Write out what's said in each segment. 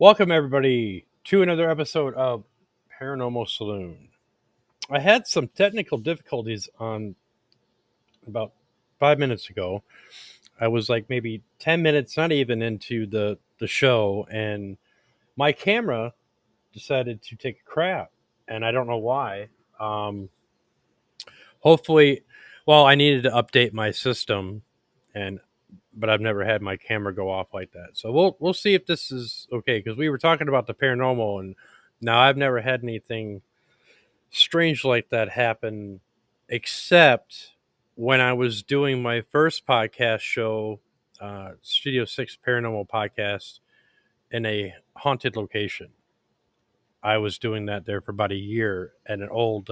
Welcome, everybody, to another episode of Paranormal Saloon. I had some technical difficulties on about 5 minutes ago. I was like maybe 10 minutes, not even into the show, and my camera decided to take a crap, and I don't know why. Um, Hopefully, well, I needed to update my system, and but I've never had my camera go off like that. So we'll see if this is okay because we were talking about the paranormal, and now I've never had anything strange like that happen, except when I was doing my first podcast show, Studio Six Paranormal Podcast, in a haunted location. I was doing that there for about a year at an old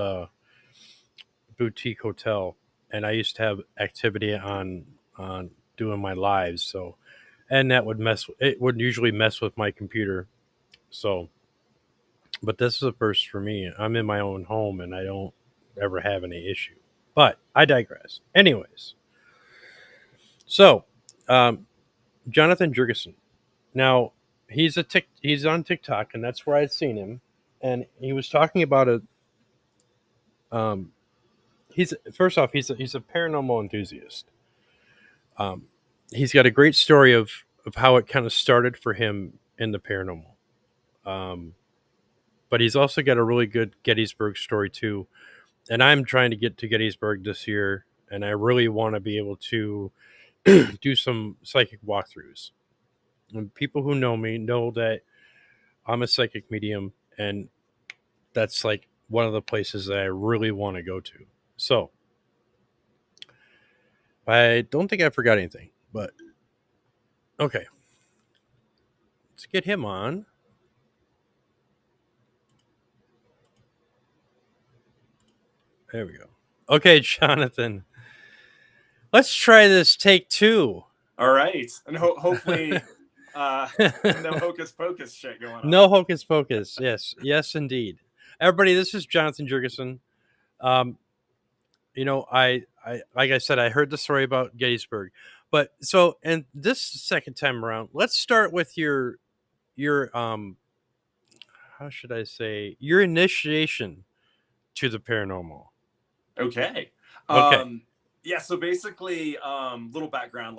boutique hotel, and I used to have activity on doing my lives. So, and that would it would usually mess with my computer. So, but this is a first for me. I'm in my own home, and I don't ever have any issue. But I digress. Anyways, so Jonathan Jurgensen. Now he's on TikTok, and that's where I'd seen him, and he was talking about a um, he's first off he's a paranormal enthusiast. Um, he's got a great story of how it kind of started for him in the paranormal. Um, but he's also got a really good Gettysburg story too. And I'm trying to get to Gettysburg this year, and I really want to be able to do some psychic walkthroughs. And people who know me know that I'm a psychic medium, and that's like one of the places that I really want to go to. So I don't think I forgot anything, but okay, let's get him on. There we go. Okay, Jonathan, let's try this take two. All right, and hopefully, no hocus pocus shit going on. No hocus pocus. Yes, indeed. Everybody, this is Jonathan Jurgensen. Um, I like I said, I heard the story about Gettysburg, but so and this second time around, let's start with your how should I say your initiation to the paranormal. Okay. Okay. Yeah. So basically, little background.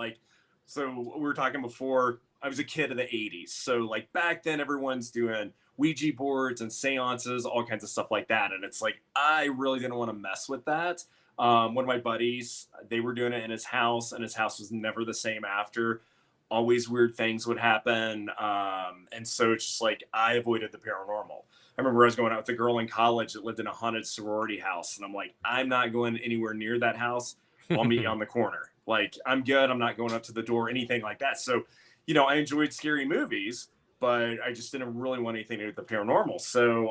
So we were talking before. I was a kid of the '80s. So like back then, everyone's doing Ouija boards and seances, all kinds of stuff like that. And it's like I really didn't want to mess with that. One of my buddies, they were doing it in his house, and his house was never the same after. Always weird things would happen, and so it's just like I avoided the paranormal. I remember I was going out with a girl in college that lived in a haunted sorority house, and I'm like, I'm not going anywhere near that house. I'll meet you on the corner. Like, I'm good. I'm not going up to the door, anything like that. So, I enjoyed scary movies, but I just didn't really want anything to do with the paranormal. So,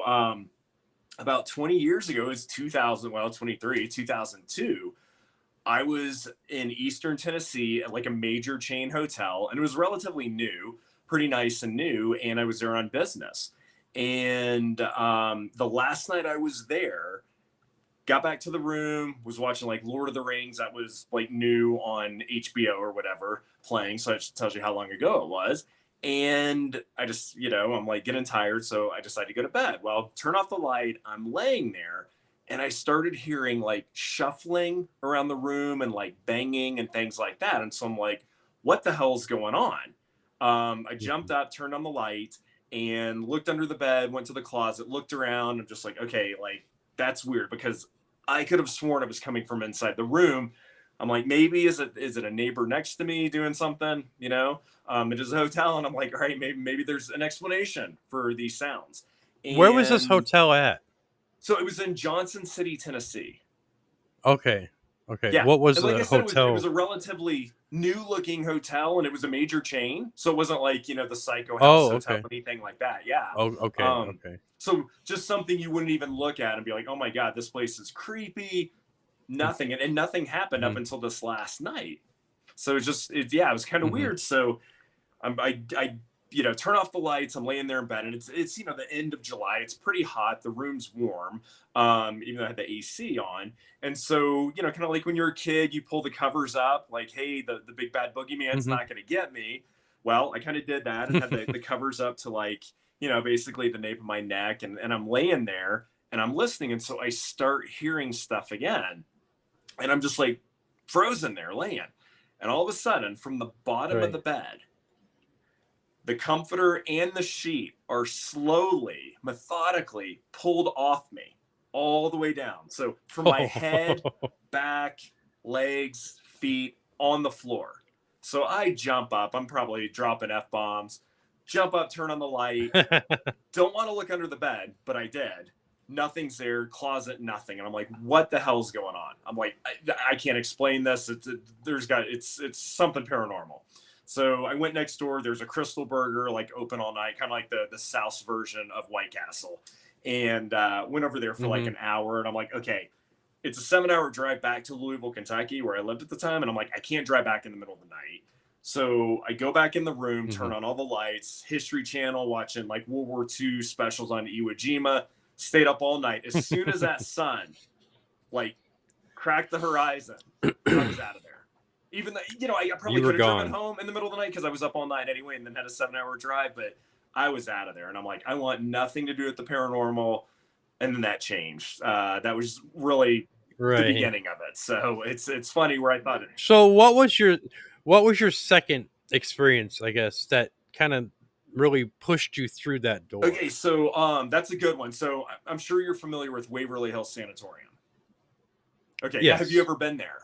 about 20 years ago, it was 2000, well, 23, 2002. I was in Eastern Tennessee at like a major chain hotel, and it was relatively new, pretty nice and new, and I was there on business. And the last night I was there, got back to the room, was watching like Lord of the Rings, that was like new on HBO or whatever playing, so it tells you how long ago it was. And I just, I'm like getting tired, so I decided to go to bed. Well, turn off the light, I'm laying there, and I started hearing like shuffling around the room and like banging and things like that. And so I'm like, what the hell's going on? I jumped up, turned on the light, and looked under the bed, went to the closet, looked around, and just like, okay, like that's weird because I could have sworn it was coming from inside the room. I'm like, maybe is it a neighbor next to me doing something? It is a hotel, and I'm like, all right, maybe there's an explanation for these sounds. Where was this And hotel at? so it was in Johnson City, Tennessee. Okay. Okay. Yeah, What was and like I the said, it was hotel? a relatively new looking hotel, and it was a major chain, so it wasn't like the Psycho House Oh, Hotel, okay. anything like that. Yeah. Oh, okay. Um, Okay. so just something you wouldn't even look at and be like, oh my god, this place is creepy. Nothing, and nothing happened up Mm-hmm. until this last night. So it was kind of Mm-hmm. weird. So I turn off the lights. I'm laying there in bed, and it's the end of July. It's pretty hot. The room's warm, even though I had the AC on. And so kind of like when you're a kid, you pull the covers up, like, hey, the big bad boogeyman's Mm-hmm. not going to get me. Well, I kind of did that and had the covers up to like, basically the nape of my neck. And I'm laying there and I'm listening. And so I start hearing stuff again. And I'm just like frozen there laying. And all of a sudden, from the bottom of Right. the bed, the comforter and the sheet are slowly, methodically pulled off me all the way down. So from my head, back, legs, feet on the floor. So I jump up. I'm probably dropping F bombs. Jump up, turn on the light. Don't want to look under the bed, but I did. Nothing's there, closet, nothing. And I'm like, what the hell's going on? I'm like, I can't explain this. It's something paranormal. So I went next door. There's a Crystal Burger, like open all night, kind of like the South version of White Castle. And went over there for like Hmm. an hour. And I'm like, okay, it's a 7-hour drive back to Louisville, Kentucky, where I lived at the time. And I'm like, I can't drive back in the middle of the night. So I go back in the room, Hmm. turn on all the lights, History Channel, watching like World War II specials on Iwo Jima, stayed up all night. As soon as that sun like cracked the horizon, I was out of there. Even though, I probably You were could have driven gone. home in the middle of the night because I was up all night anyway and then had a 7-hour drive, but I was out of there. And I'm like, I want nothing to do with the paranormal. And then that changed. That was really the Right. beginning of it. So it's funny where I thought it. So what was your second experience, I guess, that kind of really pushed you through that door? Okay, so that's a good one. So I'm sure you're familiar with Waverly Hills Sanatorium. Okay, now have you Yes. ever been there?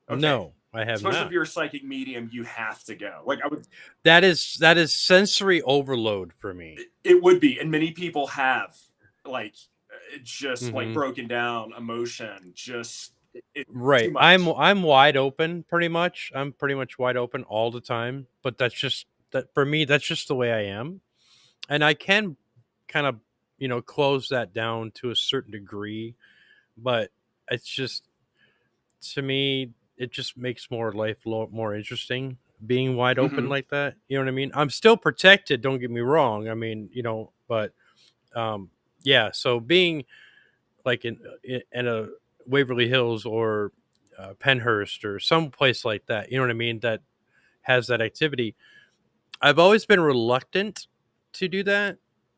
Okay, No, I have especially if not. you're a psychic medium, you have to go. Like I would, That is sensory overload for me. it would be, and many people have like just like Hmm. broken down emotion, just it's too Right. I'm much. I'm wide open pretty much. I'm pretty much wide open all the time, but that's just that for me that's just the way I am. And I can kind of, close that down to a certain degree, but it's just to me it just makes more life more interesting being wide open Hmm. like that. You know what I mean? I'm still protected, don't get me wrong. I mean, but um yeah, so being like in a Waverly Hills or Penhurst or some place like that. You know what I mean? That has that activity. I've always been reluctant to do that,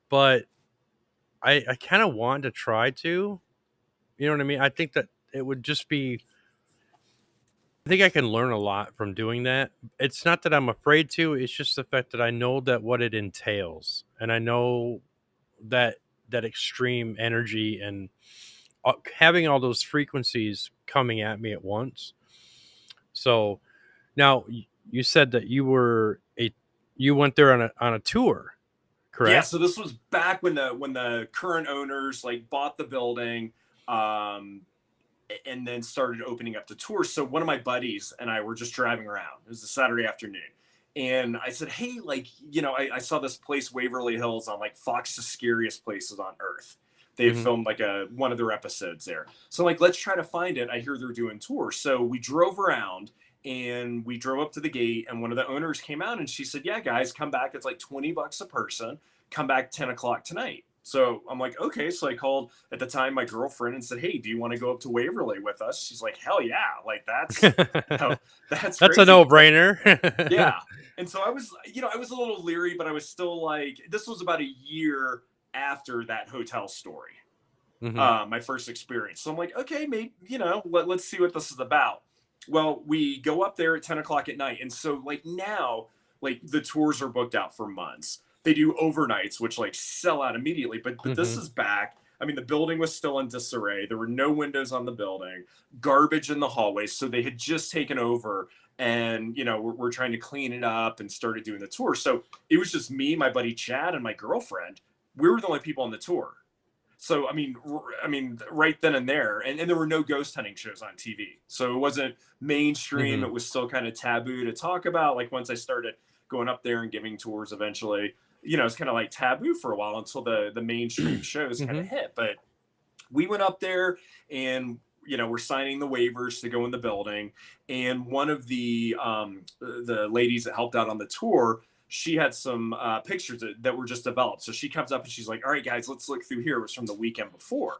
but I kind of want to try to. You know what I mean? I think that it would just be. I think I can learn a lot from doing that. It's not that I'm afraid to. It's just the fact that I know that what it entails, and I know that that extreme energy and having all those frequencies coming at me at once. So now you said that you went there on a tour, Yeah, correct? so this was back when the current owners like bought the building, um, and then started opening up the tours. So one of my buddies and I were just driving around. It was a Saturday afternoon. And I said, hey, like, I saw this place, Waverly Hills, on like Fox's Scariest Places on Earth. They had Hmm. filmed like one of their episodes there. So I'm like, let's try to find it. I hear they're doing tours. So we drove around and we drove up to the gate and one of the owners came out and she said, yeah, guys, come back. It's like 20 bucks a person. Come back 10 o'clock tonight. So I'm like, okay. So I called at the time my girlfriend and said, hey, do you want to go up to Waverly with us? She's like, hell yeah. Like you know, that's That's a crazy. no What's up? brainer. Yeah. And so I was a little leery, but I was still like, this was about a year after that hotel story, Hmm. my first experience. So I'm like, okay, maybe, let's see what this is about. Well, we go up there at 10 o'clock at night. And so, like, now, like, the tours are booked out for months. They do overnights, which, like, sell out immediately. But this Hmm. is back. I mean, the building was still in disarray. There were no windows on the building, garbage in the hallways. So they had just taken over and, we're trying to clean it up and started doing the tour. So it was just me, my buddy Chad, and my girlfriend. We were the only people on the tour. So I mean, right then and there, and there were no ghost hunting shows on TV, so it wasn't mainstream. Hmm. It was still kind of taboo to talk about. Like once I started going up there and giving tours, eventually, it's kind of like taboo for a while until the mainstream shows kind of Hmm. hit. But we went up there and we're signing the waivers to go in the building, and one of the ladies that helped out on the tour, she had some pictures that were just developed. So she comes up and she's like, all right guys, let's look through here. It was from the weekend before.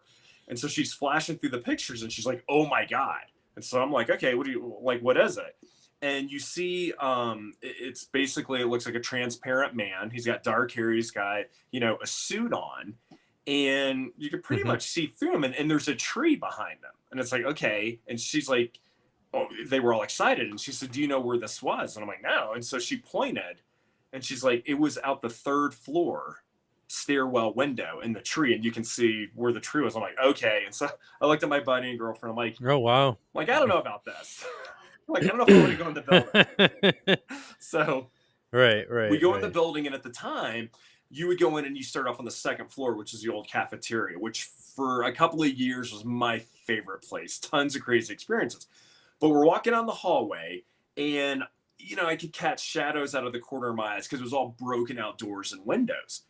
And so she's flashing through the pictures and she's like, oh my god. And so I'm like, okay, what is it? and you see it's basically, it looks like a transparent man. He's got dark hair, he's got, you know, a suit on, and you can pretty Hmm. much see through him, and there's a tree behind him, and it's like, okay. And she's like, oh, they were all excited, and she said, do you know where this was? And I'm like, no. And so she pointed, and she's like, it was out the third floor stairwell window in the tree, and you can see where the tree was. I'm like, okay. And so I looked at my buddy and girlfriend. Oh wow. I don't know about this. Like, I don't know if I want to go in the building. So Right, we right, go in the right. building, and at the time, you would go in and you start off on the second floor, which is the old cafeteria, which for a couple of years was my favorite place. Tons of crazy experiences. But we're walking down the hallway, and you know, I could catch shadows out of the corner of my eyes because it was all broken out doors and windows.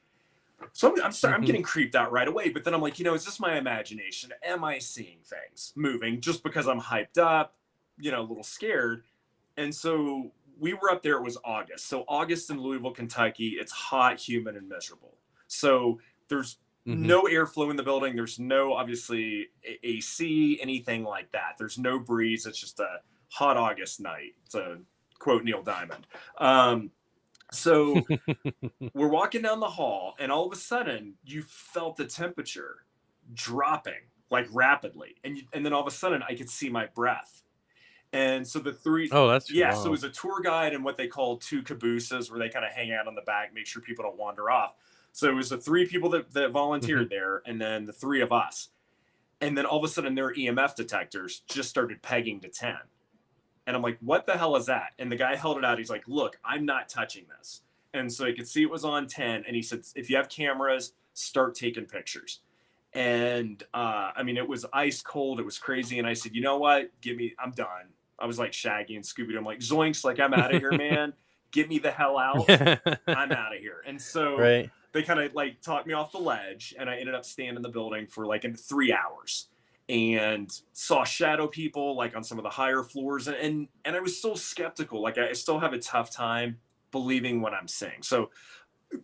So I'm Hmm. getting creeped out right away. But then I'm like, you know, is this my imagination? Am I seeing things moving just because I'm hyped up, you know, a little scared? And so we were up there. It was August. So August in Louisville, Kentucky, it's hot, humid, and miserable. So there's Hmm. no airflow in the building. There's no, obviously, AC, anything like that. There's no breeze. It's just a hot August night, to quote Neil Diamond. So we're walking down the hall, and all of a sudden you felt the temperature dropping like rapidly, and then all of a sudden I could see my breath. And so the three, Oh, that's yeah, so it wow. was a tour guide and what they call two cabooses, where they kind of hang out on the back, make sure people don't wander off. So it was the three people that Hmm. volunteered there, and then the three of us. And then all of a sudden their EMF detectors just started pegging to 10. And I'm like, what the hell is that? And the guy held it out. He's like, look, I'm not touching this. And so he could see it was on 10. And he said, if you have cameras, start taking pictures. And I mean, it was ice cold. It was crazy. And I said, you know what? I'm done. I was like Shaggy and Scooby Doo. I'm like, Zoinks, like, I'm out of here, man. Get me the hell out. I'm out of here. And so Right. they kind of like talked me off the ledge, and I ended up staying in the building for like in 3 hours, and saw shadow people like on some of the higher floors, and I was still skeptical. Like, I still have a tough time believing what I'm seeing. So,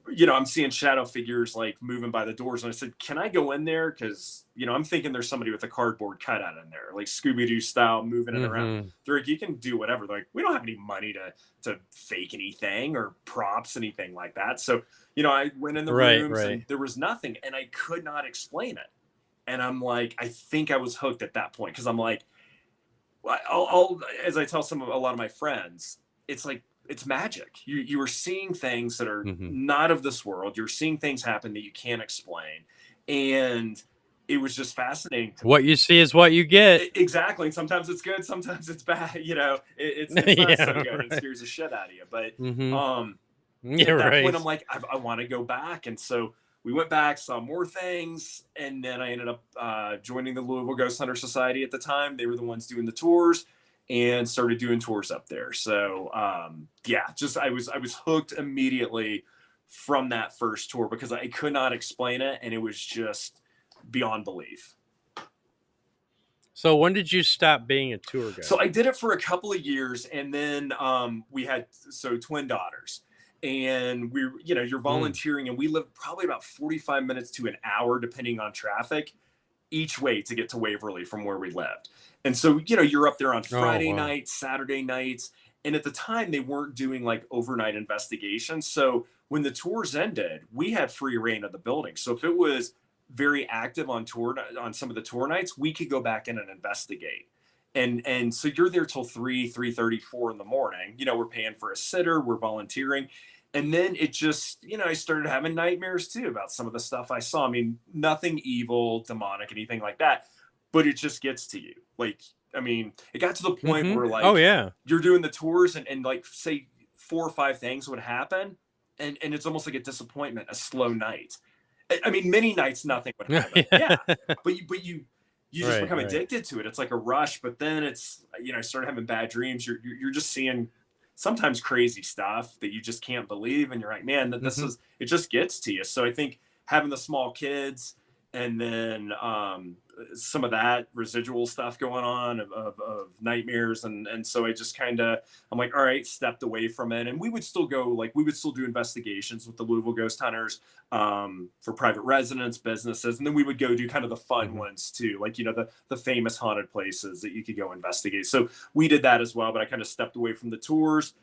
you know, I'm seeing shadow figures like moving by the doors, and I said, "Can I go in there?" Because, you know, I'm thinking there's somebody with a cardboard cutout in there, like Scooby Doo style, moving it around. Hmm. They're like, "You can do whatever." They're like, "We don't have any money to fake anything or props, anything like that." So, you know, I went in the Right, rooms, and right. there was nothing, and I could not explain it. And I'm like, I think I was hooked at that point, because I'm like, as I tell a lot of my friends, it's like, it's magic. You are seeing things that are Hmm. not of this world. You're seeing things happen that you can't explain, and it was just fascinating to What you see is what you get. me. Exactly. And sometimes it's good, sometimes it's bad. You know, it's not so Yeah, good, and right. scares the shit out of you. But Hmm. um, Yeah, at that point, I'm right. like, I want to go back. And so we went back, saw more things, and then I ended up joining the Louisville Ghost Hunter Society at the time. They were the ones doing the tours, and started doing tours up there. So yeah, just I was hooked immediately from that first tour, because I could not explain it, and it was just beyond belief. So when did you stop being a tour So guide? I did it for a couple of years, and then we had, so, twin daughters, and you know, you're Mm. volunteering, and we lived probably about 45 minutes to an hour, depending on traffic, each way to get to Waverly from where we lived. And so, you know, you're up there on Oh Friday wow. nights, Saturday nights, and at the time they weren't doing like overnight investigations. So when the tours ended, we had free reign of the building. So if it was very active on tour, on some of the tour nights, we could go back in and investigate. And so you're there till 3:30, 4 in the morning. You know, we're paying for a sitter, we're volunteering. And then it just, you know, I started having nightmares too about some of the stuff I saw. I mean, nothing evil, demonic, anything like that, but it just gets to you. Like, I mean, it got to the point Hmm. where Oh like yeah. you're doing the tours, and like, say, 4 or 5 things would happen, and it's almost like a disappointment, a slow night. I mean, many nights nothing would happen. Yeah, Yeah. but you just Right, become right. addicted to it. It's like a rush. But then it's, you know, I started having bad dreams. You're just seeing sometimes crazy stuff that you just can't believe, and you're like, man, that this Hmm. is, it just gets to you. So I think having the small kids, and then some of that residual stuff going on of nightmares, and so I just kind of, I'm like, all right, stepped away from it, and we would still go, like we would still do investigations with the Louisville Ghost Hunters, for private residents, businesses, and then we would go do kind of the fun Mhm. ones too, like the famous haunted places that you could go investigate. So we did that as well, but I kind of stepped away from the tours,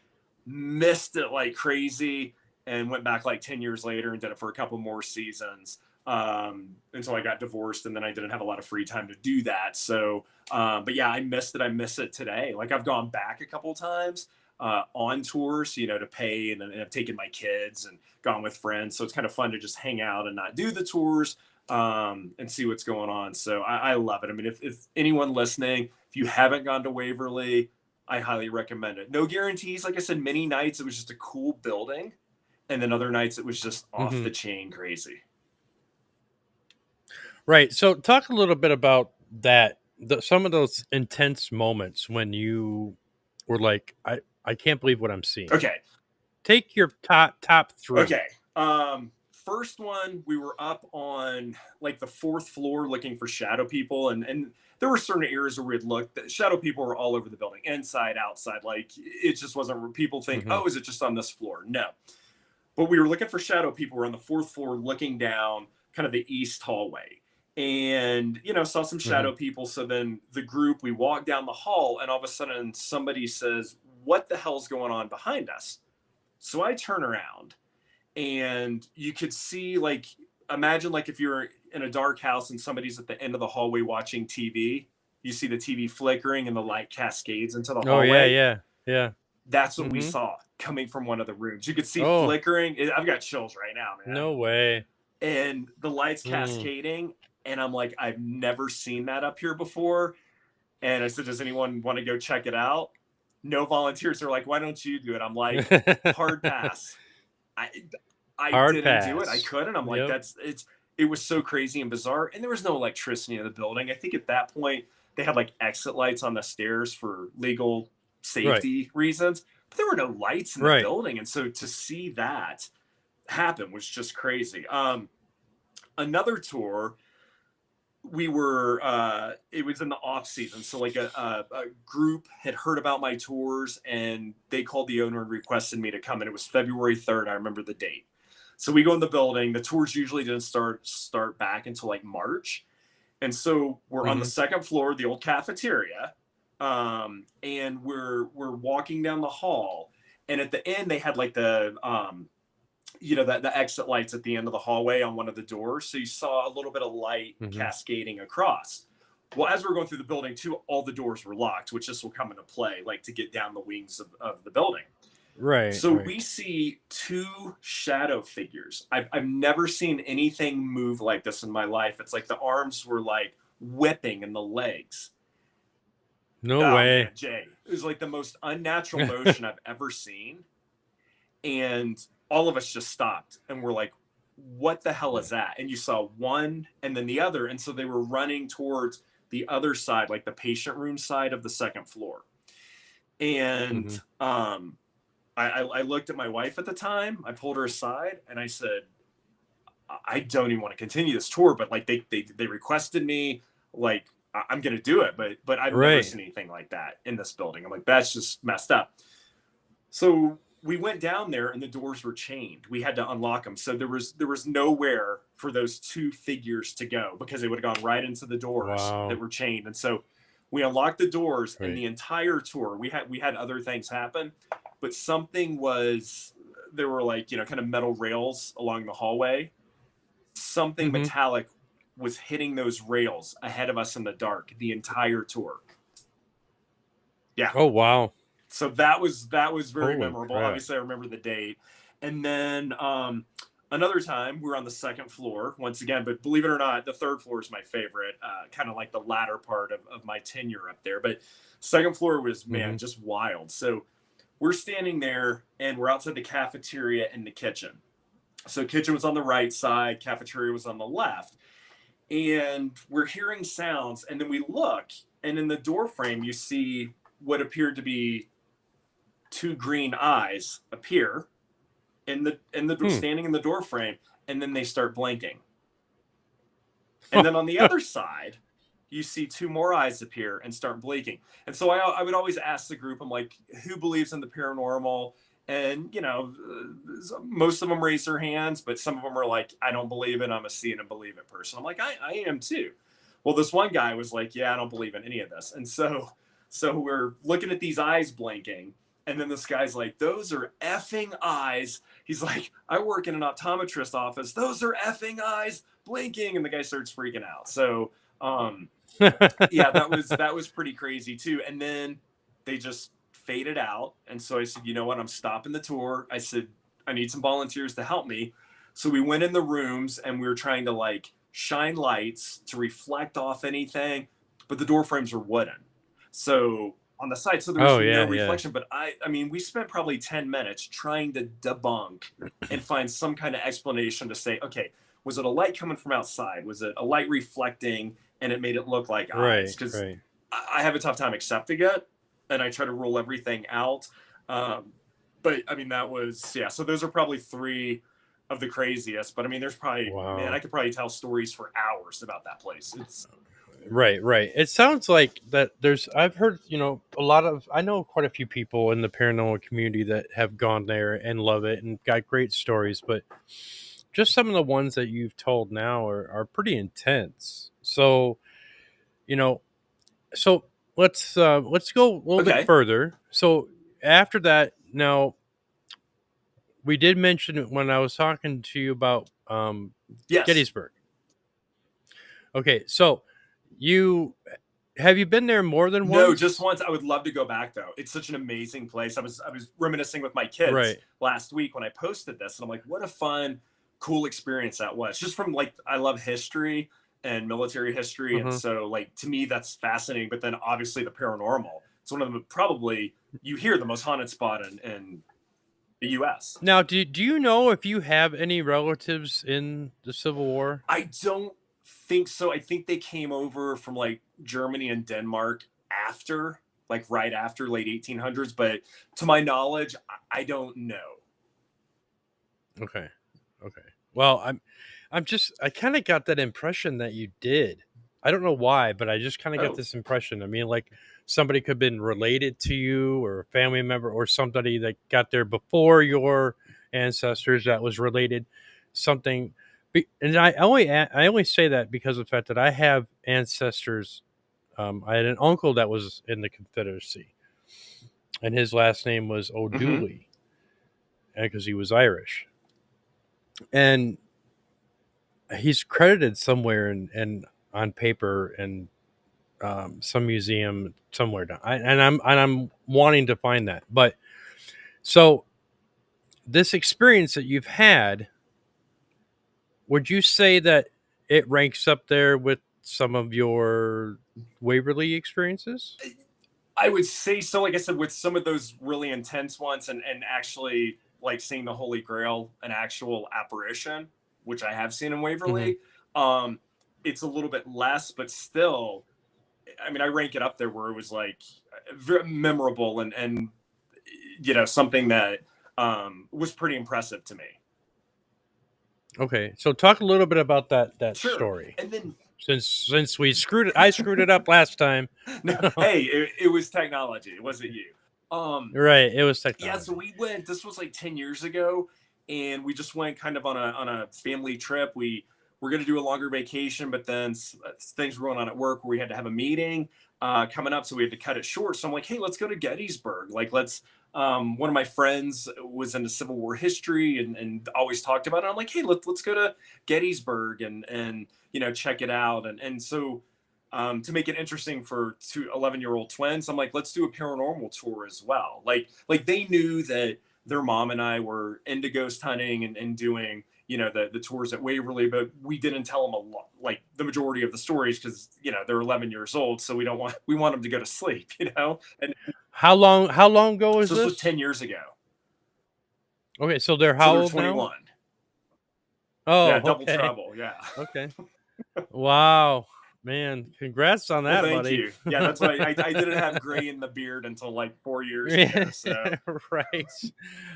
missed it like crazy, and went back like 10 years later and did it for a couple more seasons, until I got divorced, and then I didn't have a lot of free time to do that. So, but yeah, I missed it. I miss it today. Like I've gone back a couple times on tours, to pay, and I've taken my kids and gone with friends. So it's kind of fun to just hang out and not do the tours, and see what's going on. So I love it. I mean, if anyone listening, if you haven't gone to Waverly, I highly recommend it. No guarantees. Like I said, many nights it was just a cool building, and then other nights it was just off the Mhm. chain crazy. Right. So talk a little bit about that. Some of those intense moments when you were like, I can't believe what I'm seeing. Okay. Take your top three. Okay. First one, we were up on like the fourth floor looking for shadow people, and there were certain areas where we'd look. The shadow people were all over the building, inside, outside. Like it just wasn't. People think, Hmm. oh, is it just on this floor? No. But we were looking for shadow people. We're on the fourth floor, looking down kind of the east hallway, and saw some Hmm. shadow people. So then the group, we walked down the hall, and all of a sudden somebody says, "What the hell's going on behind us?" So I turn around, and you could see, like, imagine like if you're in a dark house and somebody's at the end of the hallway watching TV, you see the TV flickering and the light cascades into the Oh yeah, hallway. yeah, yeah. That's what we Hmm. saw coming from one of the rooms. You could see Oh, flickering. I've got chills right now, man. no way. And the lights Mm. cascading, and I'm like, I've never seen that up here before. And I said, does anyone want to go check it out? No volunteers. They're like, why don't you do it? I'm like, hard pass. I I Hard didn't do it. I pass. couldn't. I'm like, Yep. it was so crazy and bizarre. And there was no electricity in the building. I think at that point they had like exit lights on the stairs for legal Right. safety reasons, but there were no lights in the Right. building. And so to see that happen was just crazy. Another tour, we were it was in the off season, so like a group had heard about my tours, and they called the owner and requested me to come, and it was February 3rd. I remember the date. So we go in the building. The tours usually didn't start back until like March, and so we're on the Hmm. second floor, the old cafeteria, and we're walking down the hall, and at the end they had like the exit lights at the end of the hallway on one of the doors, so you saw a little bit of light Hmm. cascading across. Well, as we are going through the building too, all the doors were locked, which this will come into play, like to get down the wings of the building. Right. So Right. we see two shadow figures. I've never seen anything move like this in my life. It's like the arms were like whipping and the legs. No Oh man, way. Jay, it was like the most unnatural motion I've ever seen. And all of us just stopped and we're like, what the hell is that? And you saw one and then the other, and so they were running towards the other side, like the patient room side of the second floor. And Hmm. I looked at my wife at the time. I pulled her aside and I said, I don't even want to continue this tour, but like they requested me, like I'm gonna do it, but I've never Right. seen anything like that in this building. I'm like, that's just messed up. So we went down there and the doors were chained. We had to unlock them. So there was nowhere for those two figures to go because they would have gone right into the doors that Wow. were chained. And so we unlocked the doors, and Right. the entire tour we had other things happen, but something was, there were like, kind of metal rails along the hallway. Something Hmm. metallic was hitting those rails ahead of us in the dark the entire tour. Yeah. Oh wow. So that was very Holy memorable. crap. Obviously, I remember the date. And then another time we were on the second floor once again, but believe it or not, the third floor is my favorite. Kind of like the latter part of my tenure up there. But second floor was, man, Hmm. just wild. So we're standing there and we're outside the cafeteria and the kitchen. So kitchen was on the right side, cafeteria was on the left, and we're hearing sounds, and then we look, and in the door frame you see what appeared to be two green eyes appear in the Hmm. standing in the door frame, and then they start blinking. And then on the other side, you see two more eyes appear and start blinking. And so I would always ask the group, I'm like, who believes in the paranormal? And, most of them raise their hands, but some of them are like, I don't believe it. I'm a see it and believe it person. I'm like, I am too. Well, this one guy was like, yeah, I don't believe in any of this. And so we're looking at these eyes blinking. And then this guy's like, those are effing eyes. He's like, I work in an optometrist office. Those are effing eyes blinking. And the guy starts freaking out. So, yeah, that was pretty crazy too. And then they just faded out. And so I said, you know what? I'm stopping the tour. I said, I need some volunteers to help me. So we went in the rooms and we were trying to like shine lights to reflect off anything, but the door frames were wooden. So on the side, so there was Oh no yeah, yeah. reflection. But I mean, we spent probably 10 minutes trying to debunk and find some kind of explanation to say, okay, was it a light coming from outside? Was it a light reflecting and it made it look like eyes? Right, Because right. I have a tough time accepting it, and I try to rule everything out. Um, but I mean, that was yeah. So those are probably three of the craziest. But I mean, there's probably man, I Wow. could probably tell stories for hours about that place. It's Right, right. It sounds like that I've heard, a lot of I know quite a few people in the paranormal community that have gone there and love it and got great stories, but just some of the ones that you've told now are pretty intense. So, you know, so let's go a little bit okay. further. So after that, now we did mention it when I was talking to you about Yes. Gettysburg. Okay, so you have you been there more than No, just once? once. I would love to go back though. It's such an amazing place. I was reminiscing with my kids Right. last week when I posted this, and I'm like, what a fun, cool experience that was. Just from like, I love history and military history, and Uh-huh. so like to me that's fascinating. But then obviously the paranormal. It's one of the probably you hear the most haunted spot in the U.S. Now, do you know if you have any relatives in the Civil War? I don't think so. I think they came over from like Germany and Denmark after, like right after late 1800s. But to my knowledge, I don't know. Okay. Okay. Well, I kind of got that impression that you did. I don't know why, but I just kind of got Oh, this impression. I mean, like somebody could have been related to you or a family member or somebody that got there before your ancestors that was related something. And I only say that because of the fact that I have ancestors. I had an uncle that was in the Confederacy, and his last name was mm-hmm. O'Dooley because he was Irish. And he's credited somewhere and on paper and some museum somewhere down. I'm wanting to find that. But so this experience that you've had, would you say that it ranks up there with some of your Waverly experiences? I would say so. Like I said, with some of those really intense ones, and actually like seeing the Holy Grail, an actual apparition, which I have seen in Hmm. Waverly. Um, it's a little bit less, but still, I mean, I rank it up there where it was like very memorable and something that was pretty impressive to me. Okay, so talk a little bit about that Sure. story. And then Since I screwed it up last time. no, hey, it was technology. It wasn't you. Um, Right, it was yeah, so technology. we went. This was like 10 years ago, and we just went kind of on a family trip. We were going to do a longer vacation, but then things were going on at work where we had to have a meeting coming up, so we had to cut it short. So I'm like, hey, let's go to Gettysburg. Like, let's. One of my friends was into Civil War history and always talked about it. I'm like, hey, let's go to Gettysburg and check it out. And so to make it interesting for two 11-year-old twins, I'm like, let's do a paranormal tour as well. Like they knew that their mom and I were into ghost hunting and doing, the tours at Waverly, but we didn't tell them a lot, like the majority of the stories, because they're 11 years old, so we want them to go to sleep, and How long ago was so this was this? 10 years ago. Okay, so they're So how they're old now? 21. Oh, Yeah, double okay. trouble. Yeah. Okay. Wow. Man, congrats on Well, that, thank buddy. you. Yeah, that's why I didn't have gray in the beard until like 4 years ago. Yeah, So right.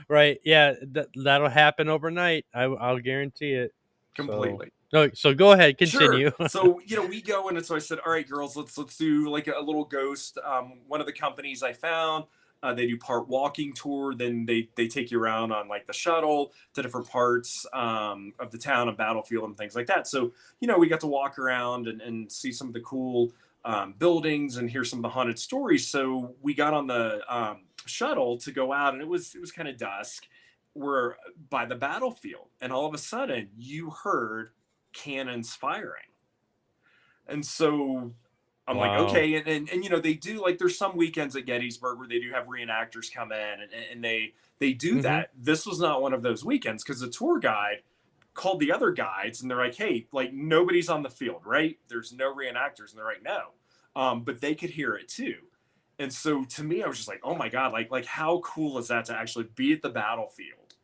Right. Yeah, that'll happen overnight. I'll guarantee it. So, completely. No, so go ahead, Sure. continue. So we go in, and so I said, "All right, girls, let's do like a little ghost." One of the companies I found, they do part walking tour, then they take you around on like the shuttle to different parts of the town and battlefield and things like that. So we got to walk around and see some of the cool buildings and hear some of the haunted stories. So we got on the shuttle to go out, and it was kind of dusk. We're by the battlefield, and all of a sudden you heard cannons firing. And so I'm like, Wow. okay. And they do, like, there's some weekends at Gettysburg where they do have reenactors come in, and they do Hmm. that. This was not one of those weekends because the tour guide called the other guides, and they're like, hey, like, nobody's on the field, right? There's no reenactors. And they're like, no. But they could hear it too. And so to me, I was just like, oh my God, like how cool is that to actually be at the battlefield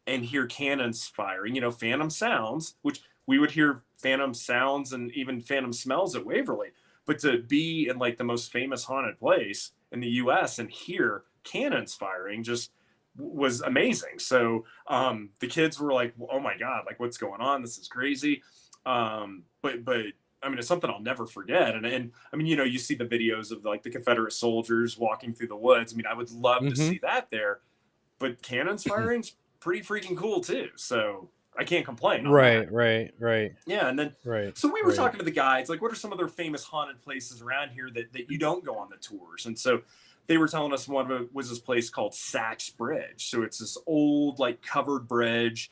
and hear cannons firing, phantom sounds, which we would hear phantom sounds and even phantom smells at Waverly. But to be in like the most famous haunted place in the US and hear cannons firing just was amazing. So the kids were like, oh my God, like what's going on? This is crazy. But I mean, it's something I'll never forget. And I mean, you see the videos of like the Confederate soldiers walking through the woods. I mean, I would love to Hmm. see that there, but cannons firing's pretty freaking cool too. So I can't complain on that. Right, right, right, Yeah, and then right, so we were right. talking to the guides, like, what are some other famous haunted places around here that you don't go on the tours? And so they were telling us one of it was this place called Sachs Bridge. So it's this old, like, covered bridge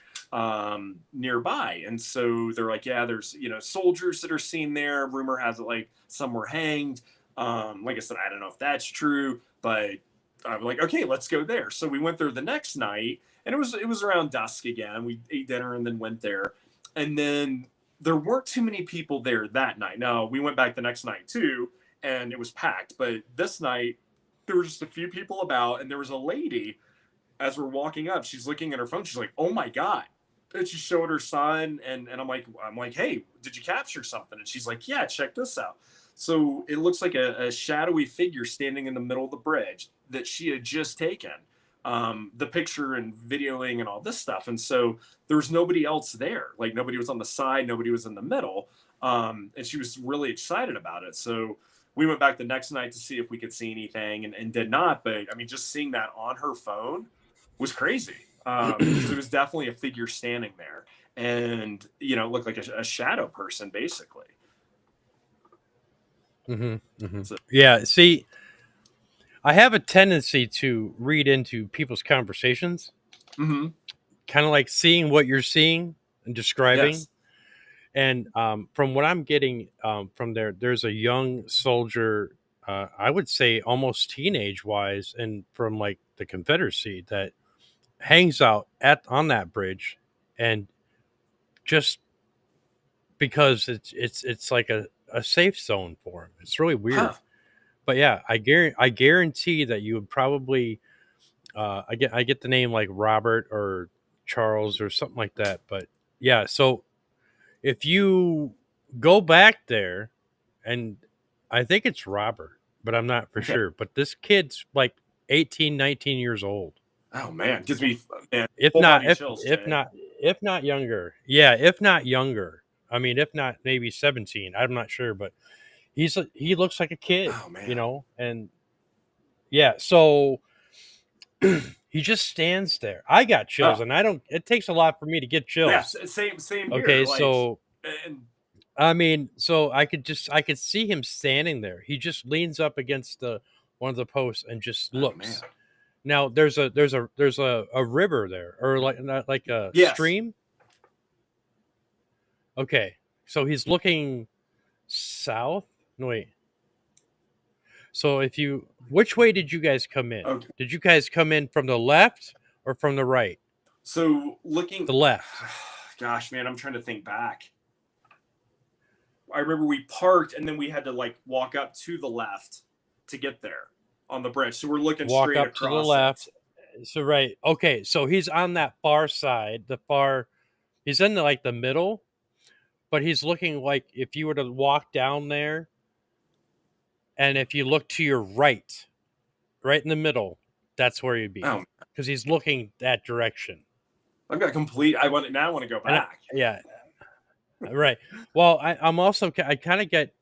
nearby. And so they're like, yeah, there's soldiers that are seen there. Rumor has it like some were hanged. Like I said, I don't know if that's true, but I'm like, okay, let's go there. So we went there the next night, and it was around dusk again. We ate dinner and then went there, and then there weren't too many people there that night. Now we went back the next night too, and it was packed. But this night there were just a few people about, and there was a lady as we're walking up. She's looking at her phone. She's like, "Oh my God!" And she showed her son, and I'm like, "Hey, did you capture something?" And she's like, "Yeah, check this out." So it looks like a shadowy figure standing in the middle of the bridge that she had just taken the picture and videoing and all this stuff. And so there was nobody else there. Like nobody was on the side, nobody was in the middle. And she was really excited about it. So we went back the next night to see if we could see anything, and did not. But I mean, just seeing that on her phone was crazy because it was definitely a figure standing there, and it looked like a shadow person basically. Hmm. Hmm. So, Yeah. See, I have a tendency to read into people's conversations, mm-hmm. kind of like seeing what you're seeing and describing. Yes. And from what I'm getting from there, there's a young soldier, I would say almost teenage wise, and from like the Confederacy that hangs out at on that bridge, and just because it's like a safe zone for him. It's really Huh. weird. But yeah, I guarantee that you would probably I get the name like Robert or Charles or something like that. But yeah, so if you go back there, and I think it's Robert, but I'm not for Okay. sure. But this kid's like 18, 19 years old. Oh man, gives me, man, If full not body if chills, if Jay. not if not younger. Yeah, if not younger. I mean, if not maybe 17. I'm not sure, but he looks like a kid, Oh man. and yeah, so he just stands there. I got chills, Oh and I don't it takes a lot for me to get yeah, chills. same here. Okay, Like, so and I mean, so I could see him standing there. He just leans up against the one of the posts and just oh man. looks. Now there's a river there, or like not like a Yes. stream. Okay, so he's looking south. No, wait. So if you, which way did you guys come in? Okay. Did you guys come in from the left or from the right? So looking, The left. gosh, man, I'm trying to think back. I remember we parked, and then we had to like walk up to the left to get there on the bridge. So we're looking Walk straight up to the across left. it. So right. Okay, so he's on that far side. He's in the, like the middle, but he's looking like if you were to walk down there, and if you look to your right, right in the middle, that's where you'd be, Oh, because he's looking that direction. I've got complete. I want to now. I want to go And back. yeah, Right. Well, I'm also I kind of get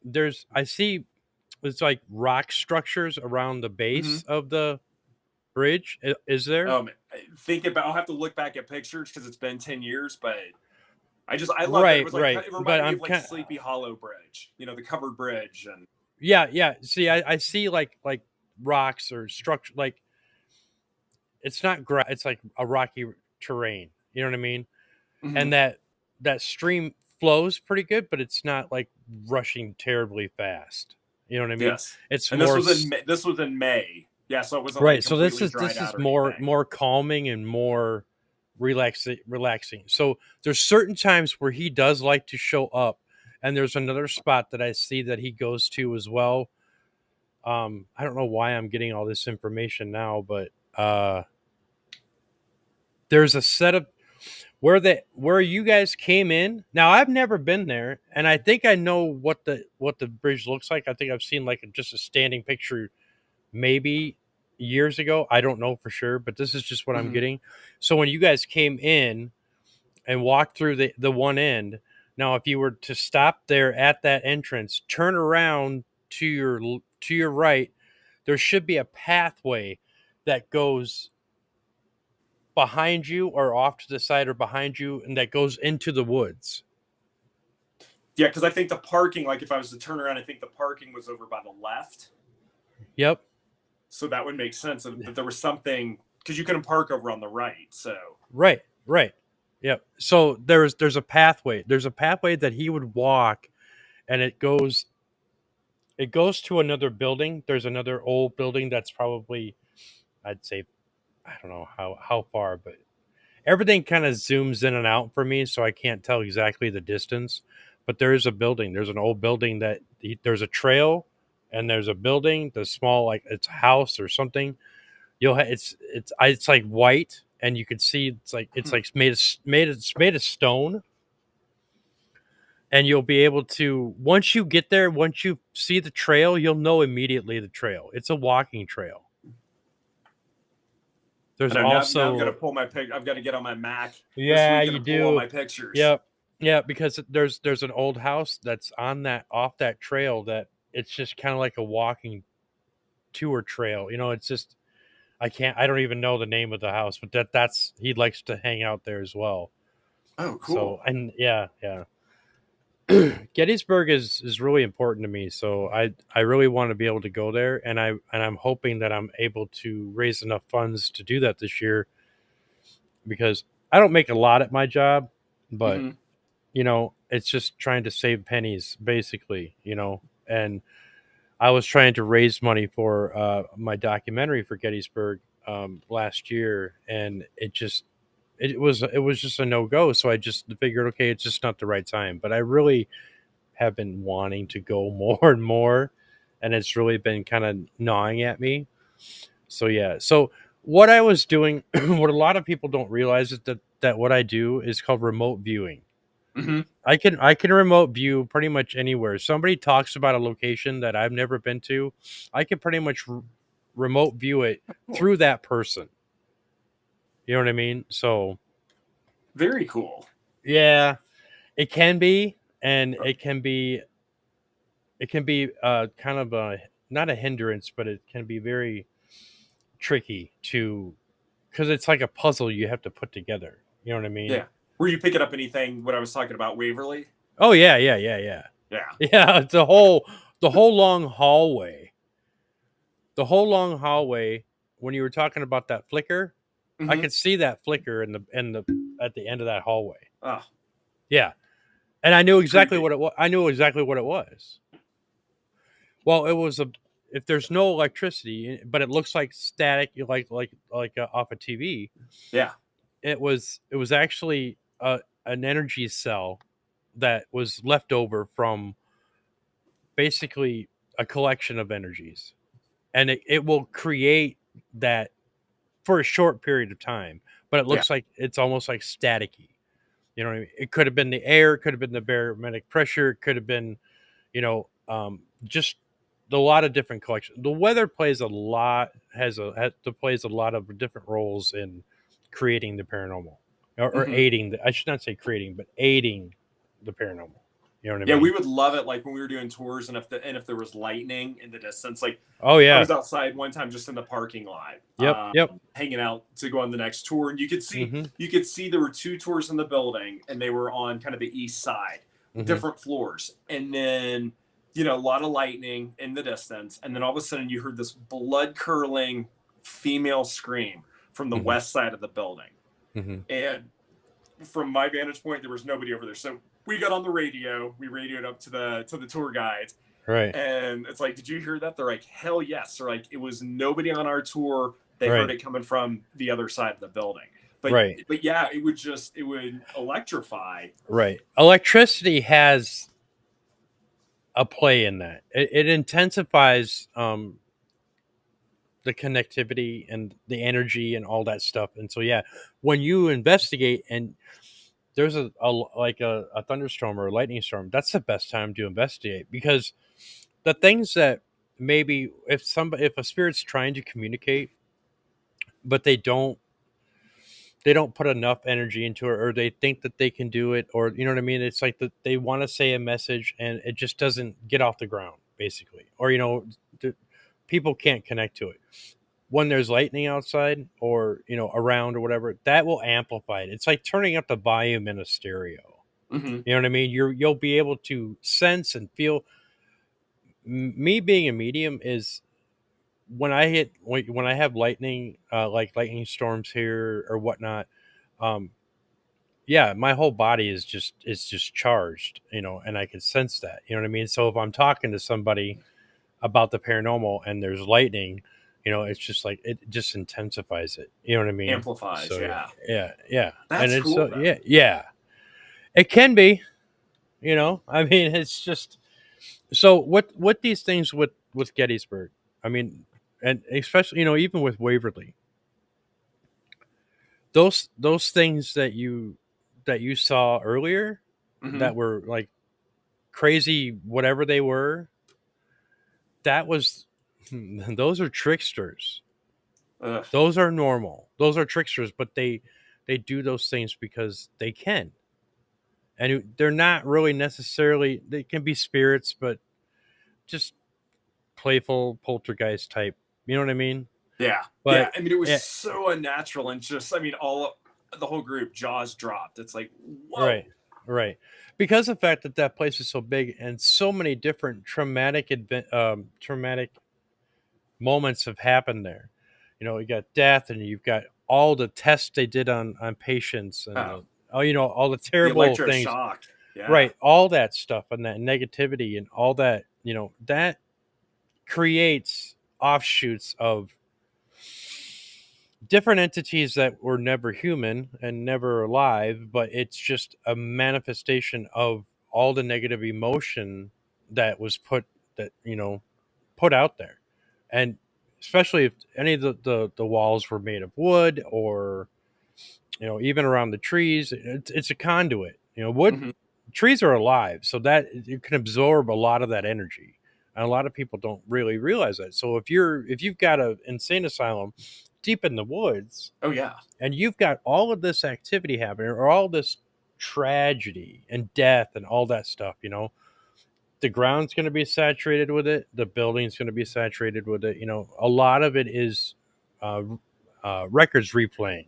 I see it's like rock structures around the Hmm. base of the bridge. Is there? Think about. I'll have to look back at pictures because it's been 10 years, but I loved it. It Right, was like right. it But reminded me I'm of like kind Sleepy Hollow Bridge, the covered bridge, and yeah, yeah. See, I see like rocks or structure like it's not it's like a rocky terrain. You know what I mean? mhm. And that stream flows pretty good, but it's not like rushing terribly fast. You know what I mean? Yes. It's And more this was in May. Yeah, so it wasn't like right. So completely this dried is out or anything. more calming and more relaxing. So there's certain times where he does like to show up, and there's another spot that I see that he goes to as well. I don't know why I'm getting all this information now, but there's a set of where you guys came in. Now I've never been there, and I think I know what the bridge looks like. I think I've seen like just a standing picture maybe years ago. I don't know for sure, but this is just what I'm Hmm. getting. So when you guys came in and walked through the one end, now if you were to stop there at that entrance, turn around to your right, there should be a pathway that goes behind you or off to the side or behind you and that goes into the woods. Yeah, because I think the parking, like if I was to turn around, I think the parking was over by the left. Yep. So that would make sense that there was something because you couldn't park over on the right. So Right. Right. Yep. So there's a pathway. There's a pathway that he would walk and it goes to another building. There's another old building that's probably I'd say I don't know how far, but everything kind of zooms in and out for me, so I can't tell exactly the distance. But there is a building. There's an old building there's a trail, and there's a building. The small like it's a house or something. It's like white, and you can see it's hmm. like made of stone, and you'll be able to once you get there, once you see the trail, you'll know immediately the trail. It's a walking trail. I There's know now I've got to also pull my pic. I've got to get on my Mac this yeah, weekend you and pull all do. my pictures. Yep. Yeah, because there's an old house that's on that off that trail that it's just kind of like a walking tour trail. You know, it's just I don't even know the name of the house, but that's he likes to hang out there as well. Oh, So, cool. and yeah, yeah. Gettysburg is really important to me, so I really want to be able to go there, and I'm hoping that I'm able to raise enough funds to do that this year because I don't make a lot at my job, but Hmm. you know, it's just trying to save pennies, basically, you know. And I was trying to raise money for my documentary for Gettysburg last year, and it was just a no go. So I just figured, okay, it's just not the right time. But I really have been wanting to go more and more, and it's really been kind of gnawing at me. So yeah, so what I was doing, what a lot of people don't realize is that what I do is called remote viewing. Hmm. I can remote view pretty much anywhere. Somebody talks about a location that I've never been to, I can pretty much remote view it Cool. through that person. You know what I mean? So Very cool. yeah, it can be, and it can be kind of a not a hindrance, but it can be very tricky to because it's like a puzzle you have to put together. You know what I mean? Yeah. Were you picking up anything when I was talking about Waverly? Oh yeah, yeah, yeah, yeah, Yeah. yeah. It's the whole long hallway. The whole long hallway. When you were talking about that flicker, I Hmm. could see that flicker in the at the end of that hallway. Oh, Yeah, and I knew exactly creepy. what it was. I knew exactly what it was. Well, it was a if there's no electricity, but it looks like static, off a TV. Yeah. It was actually an energy cell that was left over from basically a collection of energies, and it will create that for a short period of time, but it Yeah. looks like it's almost like staticky. You know what I mean? It could have been the air, it could have been the barometric pressure, it could have been, just a lot of different collections. The weather plays a lot plays a lot of different roles in creating the paranormal or Hmm. aiding. I should not say creating, but aiding the paranormal. You know what I Yeah, mean? we would love it like when we were doing tours and if there was lightning in the distance. Like Oh I yeah. was outside one time just in the parking lot, Yep. Yep. hanging out to go on the next tour, and Mm-hmm. you could see there were two tours in the building, and they were on kind of the east side, Mm-hmm. different floors, and then a lot of lightning in the distance, and then all of a sudden you heard this blood curdling female scream from the Mm-hmm. west side of the building, Mm-hmm. and from my vantage point, there was nobody over there. So we got on the radio. We radioed up to the tour guides, Right. and it's like, "Did you hear that?" They're like, "Hell yes!" They're like, "It was nobody on our tour. They heard Right. it coming from the other side of the building." Right. But yeah, it would electrify. Right. Electricity has a play in that. It intensifies the connectivity and the energy and all that stuff. And so yeah, when you investigate and there's a thunderstorm or a lightning storm, that's the best time to investigate, because the things that maybe if a spirit's trying to communicate but they don't put enough energy into it, or they think that they can do it, or you know what I mean, it's like that they want to say a message and it just doesn't get off the ground basically, or the, people can't connect to it. When there's lightning outside or around or whatever, that will amplify it. It's like turning up the volume in a stereo. Mm-hmm. You know what I mean? You'll be able to sense and feel. Me being a medium is when I have lightning, like lightning storms here or whatnot. Um, yeah, my whole body is just charged, and I can sense that. You know what I mean? So if I'm talking to somebody about the paranormal and there's lightning, it's just like it just intensifies it. You know what I mean? Amplifies. So yeah, Yeah, yeah, yeah. And that's it's cool so though. yeah, yeah. It can be, I mean, it's just so what these things with Gettysburg. I mean, and especially even with Waverly, those things that you saw earlier Mm-hmm. that were like crazy, whatever they were, that was those are tricksters. Ugh. Those are normal. Those are tricksters, but they do those things because they can. And they're not really necessarily, they can be spirits, but just playful poltergeist type. You know what I mean? Yeah, yeah. But I mean, it was yeah, so unnatural, and just, I mean, the whole group jaws dropped. It's like, whoa. right. Right. Because of the fact that that place is so big and so many different traumatic moments have happened there. You got death, and you've got all the tests they did on patients, and Oh, all the the terrible things, electroshock. Yeah. right? All that stuff and that negativity and all that, that creates offshoots of different entities that were never human and never alive, but it's just a manifestation of all the negative emotion that was put out there. And especially if any of the walls were made of wood, or even around the trees, it's a conduit. Wood Hmm. trees are alive, so that you can absorb a lot of that energy, and a lot of people don't really realize that. So if you've got a insane asylum deep in the woods, Oh yeah. and you've got all of this activity happening, or all this tragedy and death and all that stuff, the ground's going to be saturated with it, the building's going to be saturated with it. A lot of it is uh, records replaying.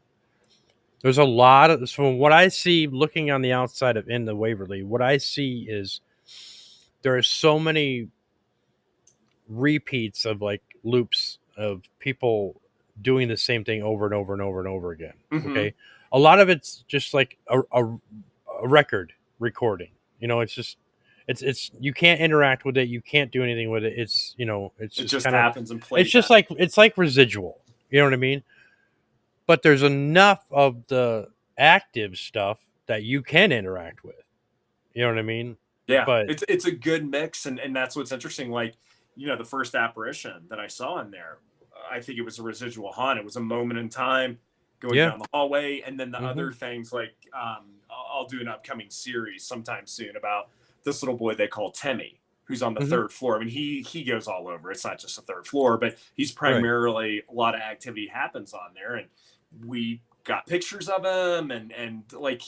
There's a lot of, from what I see looking on the outside of in the Waverly, what I see is there are so many repeats of like loops of people doing the same thing over and over and over and over again. Hmm. Okay. A lot of it's just like a record recording. It's just, it's you can't interact with it, you can't do anything with it. It's It just just kind of, happens and it's plays just out. like, it's like residual. You know what I mean? But there's enough of the active stuff that you can interact with. You know what I mean? Yeah, But it's a good mix, and that's what's interesting. Like, the first apparition that I saw in there, I think it was a residual haunt. It was a moment in time going yeah. down the hallway, and then the Hmm. other things like I'll do an upcoming series sometime soon about this little boy they call Timmy, who's on the Hmm. third floor. I mean, he goes all over. It's not just the third floor, but he's Right. primarily, a lot of activity happens on there, and we got pictures of him, and like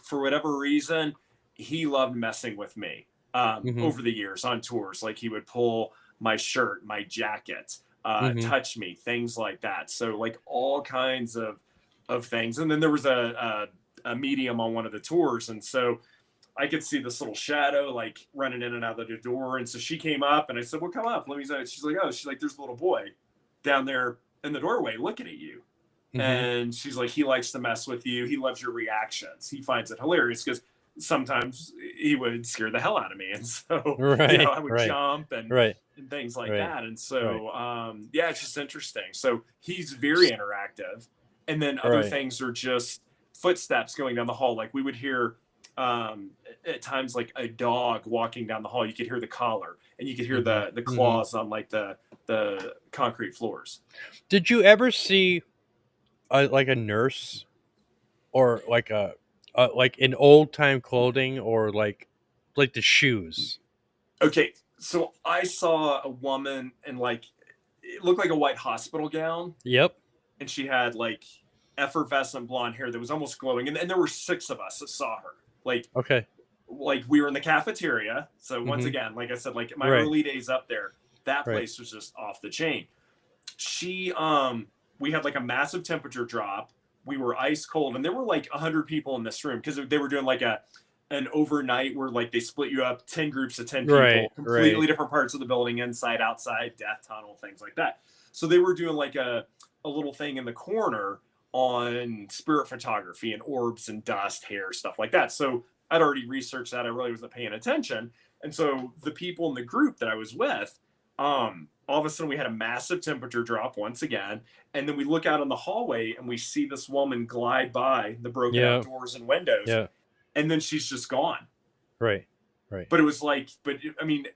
for whatever reason, he loved messing with me Mm-hmm. over the years on tours. Like he would pull my shirt, my jacket, Mm-hmm. touch me, things like that. So like all kinds of things. And then there was a medium on one of the tours, and so I could see this little shadow like running in and out of the door. And so she came up, and I said, "Well, come up, let me see." She's like, "Oh," she's like, "There's a little boy down there in the doorway looking at you." Mm-hmm. And she's like, "He likes to mess with you. He loves your reactions. He finds it hilarious because sometimes he would scare the hell out of me." And so, Right. I would Right. jump Right. and things like Right. that. And Right. so, yeah, it's just interesting. So he's very interactive. And then other Right. things are just footsteps going down the hall. Like we would hear at times like a dog walking down the hall. You could hear the collar, and you could hear Mm-hmm. the Mm-hmm. claws on like the concrete floors. Did you ever see like a nurse or like in old time clothing or like the shoes? Okay, so I saw a woman in like it looked like a white hospital gown, Yep. and she had like effervescent blonde hair that was almost glowing. And there were six of us that saw her. Okay. Like we were in the cafeteria. So once Mm-hmm. again, like I said, like my Right. early days up there, that Right. place was just off the chain. She we had like a massive temperature drop. We were ice cold, and there were like 100 people in this room because they were doing like an overnight where like they split you up 10 groups of 10 Right. people, completely Right. different parts of the building, inside, outside, death tunnel, things like that. So they were doing like a little thing in the corner on spirit photography and orbs and dust, hair, stuff like that. So I'd already researched that. I really wasn't paying attention. And so the people in the group that I was with, all of a sudden we had a massive temperature drop once again. And then we look out in the hallway and we see this woman glide by the broken out Yeah. doors and windows. Yeah. And then she's just gone. Right. Right. But it was like, I mean,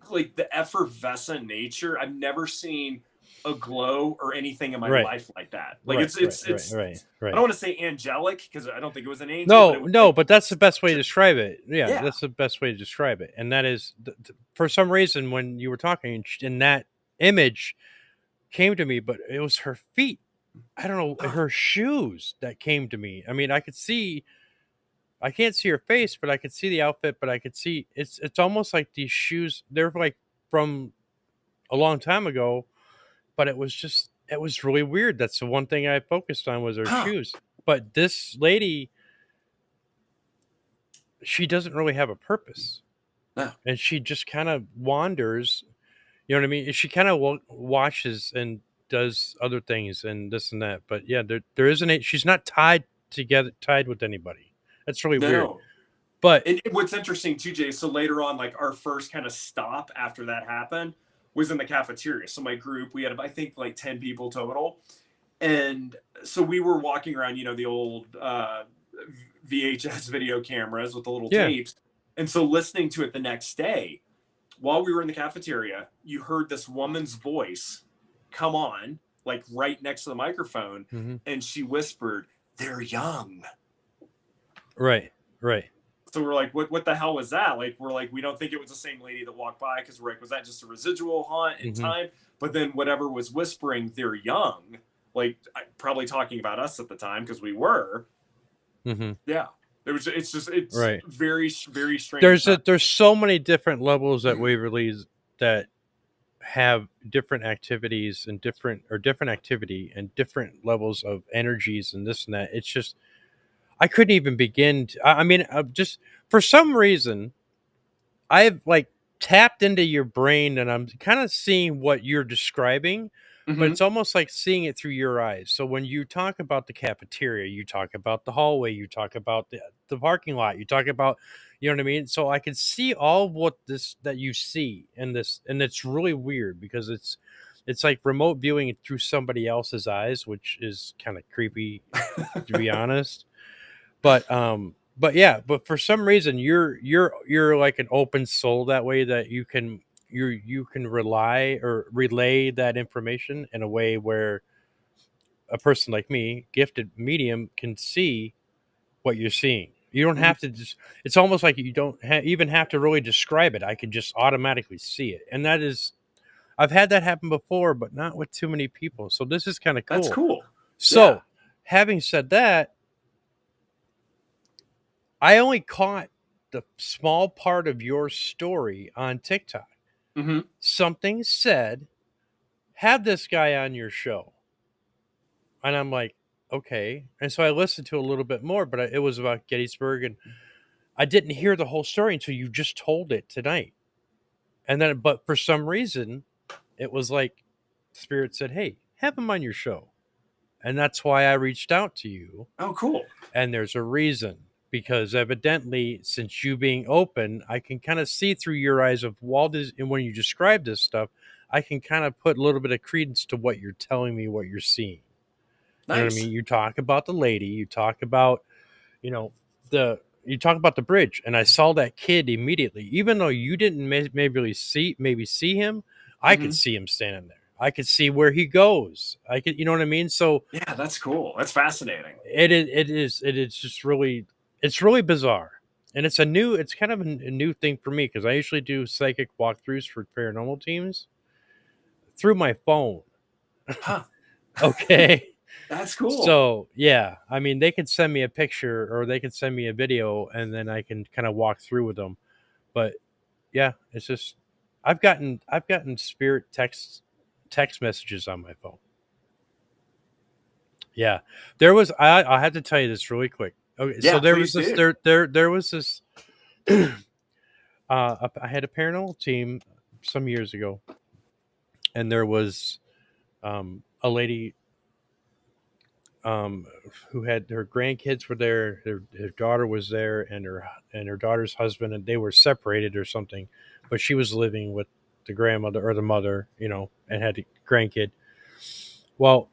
like the effervescent nature. I've never seen a glow or anything in my Right. life like that. Like Right. Right. it's Right. I Right. don't want to say angelic because I don't think it was an angel, but it No, was no, like but that's the best way to describe it. Yeah, yeah. that's the best way to describe it. And that is, for some reason, when you were talking, and that image came to me, but it was her feet. I don't know, her shoes that came to me. I mean, I can't see her face, but I could see the outfit, but I could see it's almost like these shoes, they're like from a long time ago, but it was really weird. That's the one thing I focused on was her Huh. shoes. But this lady, she doesn't really have a purpose. No. And she just kind of wanders, you know what I mean? She kind of watches and does other things and this and that. But yeah, there isn't she's not tied with anybody. That's really weird. No. But And what's interesting too, Jay, so later on, like our first kind of stop after that happened was in the cafeteria. So my group, we had I think like 10 people total. And so we were walking around, the old VHS video cameras with the little yeah, tapes. And so listening to it the next day, while we were in the cafeteria, you heard this woman's voice come on, like right next to the microphone, hmm, and she whispered, "They're young." right, right, So we're like, what the hell was that? Like, we're like, we don't think it was the same lady that walked by because we're like, was that just a residual haunt in hmm, time? But then whatever was whispering, "They're young," like probably talking about us at the time because we were. hmm, Yeah, it's right. very very strange time. There's so many different levels at Waverly's that have different activities and different activity and different levels of energies and this and that. It's just I couldn't even begin. I mean, just for some reason, I've like tapped into your brain and I'm kind of seeing what you're describing, but Mm-hmm. it's almost like seeing it through your eyes. So when you talk about the cafeteria, you talk about the hallway, you talk about the parking lot, you talk about, you know what I mean? So I can see all of what this that you see in this, and it's really weird because it's like remote viewing it through somebody else's eyes, which is kind of creepy to be honest. But yeah, but for some reason you're like an open soul that way that you can rely or relay that information in a way where a person like me, gifted medium, can see what you're seeing. You don't Mm-hmm. have to just, it's almost like you don't even have to really describe it. I can just automatically see it. And that is, I've had that happen before, but not with too many people. So this is kind of That's cool. cool. Yeah. So, having said that, I only caught the small part of your story on TikTok. Mm-hmm. Something said, have this guy on your show. And I'm like, okay. And so I listened to a little bit more, but it was about Gettysburg. And I didn't hear the whole story until you just told it tonight. And then, but for some reason, it was like Spirit said, hey, have him on your show. And that's why I reached out to you. Oh, cool. And there's a reason, because evidently, since you being open, I can kind of see through your eyes of Walt. And when you describe this stuff, I can kind of put a little bit of credence to what you're telling me, what you're seeing. Nice. You know what I mean? You talk about the lady, you talk about, you know, you talk about the bridge, and I saw that kid immediately. Even though you didn't maybe see him, I could see him standing there. I could see where he goes. I could, you know what I mean? So yeah, that's cool. That's fascinating. It is just really, it's really bizarre, and it's kind of a new thing for me, because I usually do psychic walkthroughs for paranormal teams through my phone. Huh. Okay. That's cool. So yeah, I mean, they could send me a picture or they could send me a video, and then I can kind of walk through with them. But yeah, it's just I've gotten spirit text messages on my phone. Yeah, there was I had to tell you this really quick. Okay, Yeah, so there was please this do. there was this. I had a paranormal team some years ago, and there was a lady who had her grandkids were there, her daughter was there, and her daughter's husband, and they were separated or something, but she was living with the grandmother or the mother, you know, and had a grandkid. Well,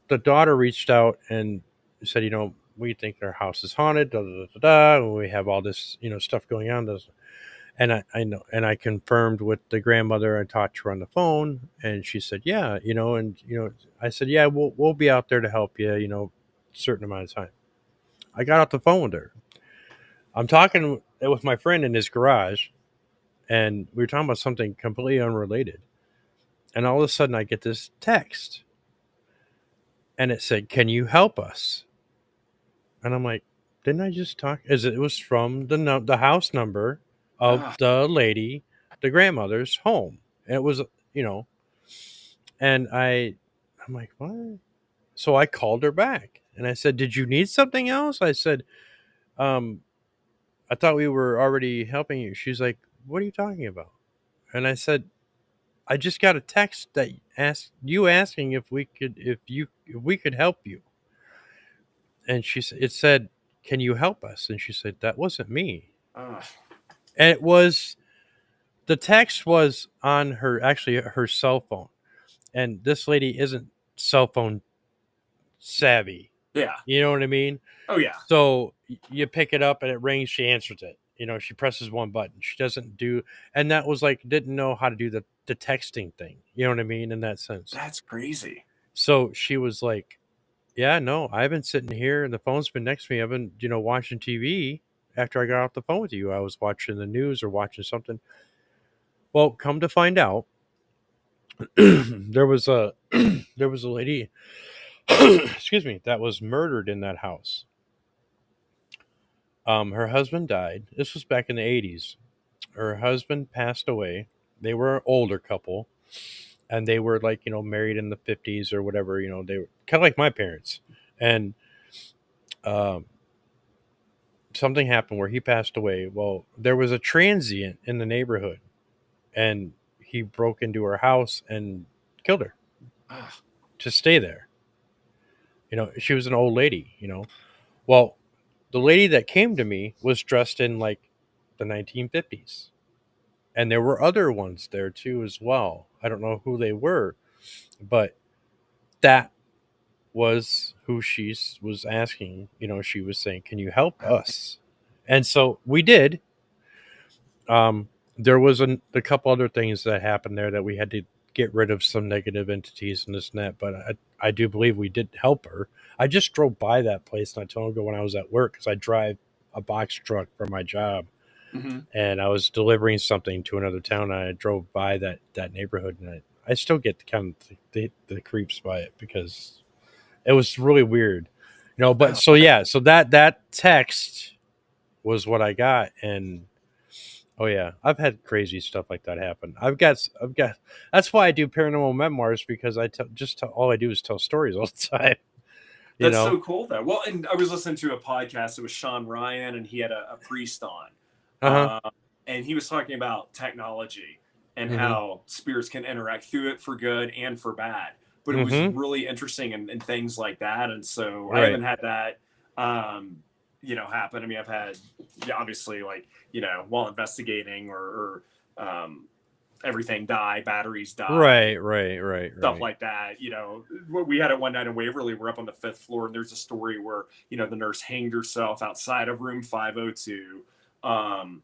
the daughter reached out and said, you know, we think our house is haunted, da da da da, and we have all this, you know, stuff going on. And I know, and I confirmed with the grandmother. I talked to her on the phone, and she said, "Yeah, you know." And you know, I said, "Yeah, we'll be out there to help you. You know, a certain amount of time." I got off the phone with her. I'm talking with my friend in his garage, and we were talking about something completely unrelated. And all of a sudden, I get this text, and it said, "Can you help us?" And I'm like, "Didn't I just talk?" It was from the house number of the lady, the grandmother's home. And it was, you know, and I'm like, what? So I called her back and I said, did you need something else? I said, um, I thought we were already helping you. She's like, what are you talking about? And I said, I just got a text that asked you asking if we could help you. And it said, can you help us? And she said, that wasn't me. And it was, the text was on her cell phone. And this lady isn't cell phone savvy. Yeah. You know what I mean? Oh yeah. So you pick it up and it rings, she answers it. You know, she presses one button. She doesn't do, and that was like, didn't know how to do the texting thing. You know what I mean? In that sense. That's crazy. So she was like, yeah, no, I've been sitting here and the phone's been next to me. I've been, you know, watching TV after I got off the phone with you. I was watching the news or watching something. Well, come to find out, there was a there was a lady excuse me, that was murdered in that house. Her husband died. This was back in the 80s. Her husband passed away. They were an older couple, and they were like, you know, married in the 50s or whatever. You know, they were kind of like my parents. And um, something happened where he passed away. Well, there was a transient in the neighborhood, and he broke into her house and killed her to stay there. You know, she was an old lady, you know. Well, the lady that came to me was dressed in like the 1950s. And there were other ones there too as well. I don't know who they were, but that was who she was asking. You know, she was saying, "Can you help us?" And so we did. There was a couple other things that happened there that we had to get rid of some negative entities and this and that. But I do believe we did help her. I just drove by that place not too long ago when I was at work, because I drive a box truck for my job. Mm-hmm. And I was delivering something to another town, and I drove by that neighborhood, and I still get kind of the creeps by it, because it was really weird, you know. But so yeah, so that text was what I got. And oh yeah, I've had crazy stuff like that happen. I've got. That's why I do paranormal memoirs, because all I do is tell stories all the time. You That's know. so cool though. Well, and I was listening to a podcast. It was Sean Ryan, and he had a priest on, Uh huh. and he was talking about technology and Mhm. how spirits can interact through it for good and for bad. But it was Mhm. really interesting and things like that. And so I Right. haven't had that, happen. I mean, I've had, yeah, obviously, like, while investigating or everything die, batteries die, Right. Right. Right. stuff Right. like that. We had it one night in Waverly. We're up on the 5th floor, and there's a story where the nurse hanged herself outside of room 502. And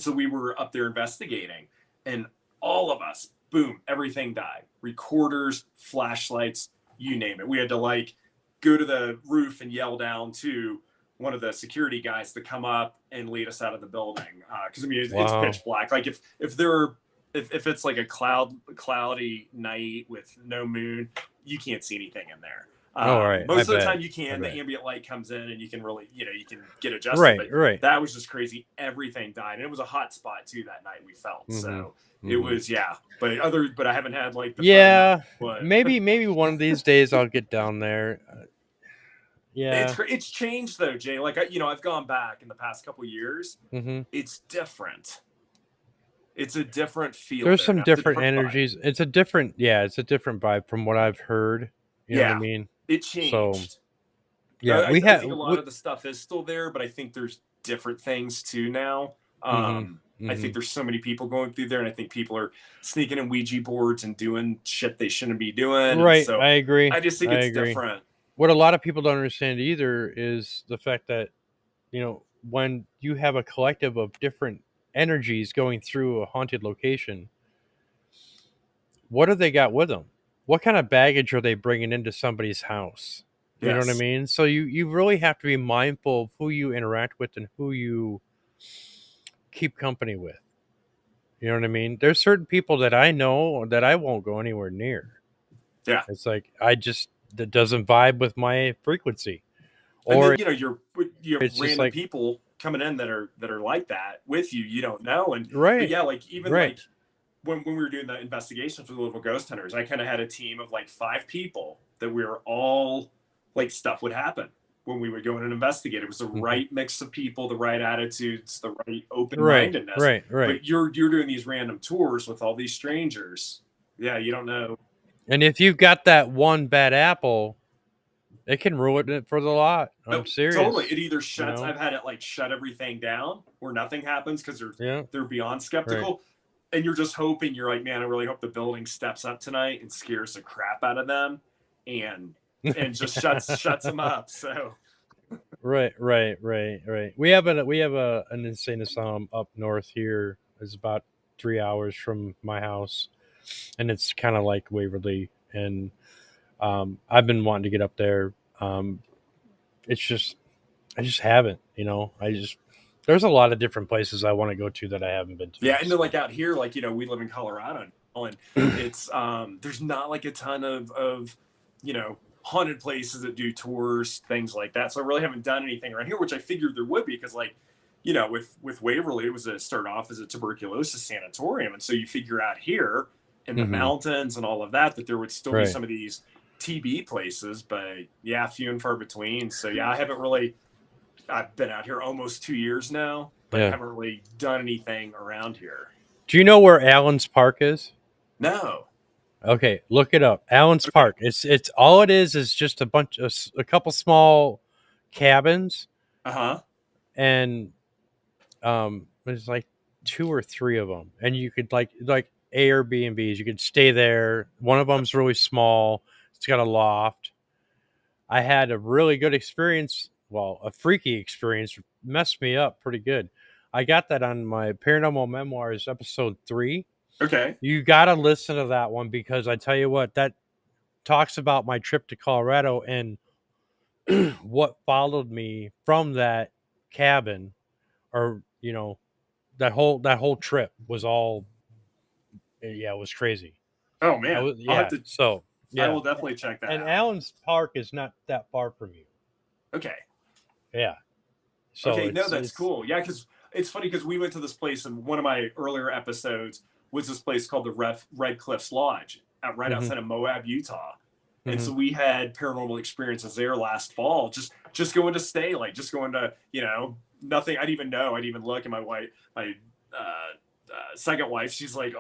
so we were up there investigating, and all of us, boom, everything died. Recorders, flashlights, you name it. We had to like go to the roof and yell down to one of the security guys to come up and lead us out of the building, because I mean it's Wow. pitch black. Like if there are if it's like a cloudy night with no moon, you can't see anything in there. All right. I Most of the bet. time you I can. The bet. ambient light comes in and you can really, you can get adjusted. Right. But Right. that was just crazy. Everything died, and it was a hot spot too that night. We felt Mhm. so it Mhm. was, yeah. But I haven't had like the phone knock. Yeah. But Maybe one of these days I'll get down there. Yeah. it's changed though, Jay. Like I've gone back in the past couple years. Mhm. It's different. It's a different feel There's there some now. It's a different different vibe. energies. It's a different vibe from what I've heard. You know what I Yeah, mean? it So changed. yeah, I think a lot of the stuff is still there, but I think there's different things too now. Mhm. I think Mhm. there's so many people going through there, and I think people are sneaking in Ouija boards and doing shit they shouldn't be doing, and Right. so I agree. I just think I it's agree. different. What a lot of people don't understand either is the fact that, when you have a collective of different energies going through a haunted location, what have they got with them? What kind of baggage are they bringing into somebody's house? You know what I Yes, mean? So you really have to be mindful of who you interact with and who you keep company with. You know what I mean? There's certain people that I know that I won't go anywhere near. yeah. It's like that doesn't vibe with my frequency. And Or then you have it's just random like, people coming in that are like that with you. You don't know, but right, yeah, like even right. like when we were doing the investigations for the Louisville Ghost Hunters, I kind of had a team of like 5 people that we were all like stuff would happen when we would go in and investigate. It was the Mhm. right mix of people, the right attitudes, the right open Right, mindedness. right, right. But you're doing these random tours with all these strangers. Yeah, you don't know. And if you've got that one bad apple, it can ruin it for the lot. I'm Oh, totally. serious. It either You shuts. know? I've had it like shut everything down where nothing happens because Yeah. they're beyond Right. skeptical, and you're just hoping. You're like, man, I really hope the building steps up tonight and scares the crap out of them, and just shuts them up. So Right, right, right, right. We have an insane asylum up north here. It's about 3 hours from my house, and it's kind of like Waverly. And I've been wanting to get up there. Um, it's just I just haven't. There's a lot of different places I want to go to that I haven't been to. yeah, and then So like out here, like we live in Colorado, and it's there's not like a ton of haunted places that do tours, things like that. So I really haven't done anything around here, which I figured there would be because like with Waverly, it was a start off as a tuberculosis sanatorium, and so you figure out here in the hmm mountains and all of that there would still be right. some of these TB places, but yeah, few and far between. So yeah, I haven't really. I've been out here almost 2 years now, but Yeah. haven't really done anything around here. Do you know where Allen's Park is? No. Okay, look it up. Allen's Okay. Park. It's all it is just a couple small cabins, Uh huh. and there's like two or three of them, and you could like Airbnbs. You could stay there. One of them's really small. It's got a loft. I had a really good experience. Well, a freaky experience, messed me up pretty good. I got that on my Paranormal Memoirs episode 3. Okay. You got to listen to that one, because I tell you what, that talks about my trip to Colorado and what followed me from that cabin, or that whole trip was all, yeah, it was crazy. Oh I man, was I'll have yeah. to. So I yeah, will definitely check that and out. Allen's Park is not that far from you. Okay. Yeah. So Okay, no, it's that's it's cool. Yeah, because it's funny because we went to this place in one of my earlier episodes was this place called the Red Cliffs Lodge right hmm outside of Moab, Utah. And hmm so we had paranormal experiences there last fall, just going to stay, like just going to, nothing. I didn't even know. I didn't even look. And my wife, my second wife, she's like,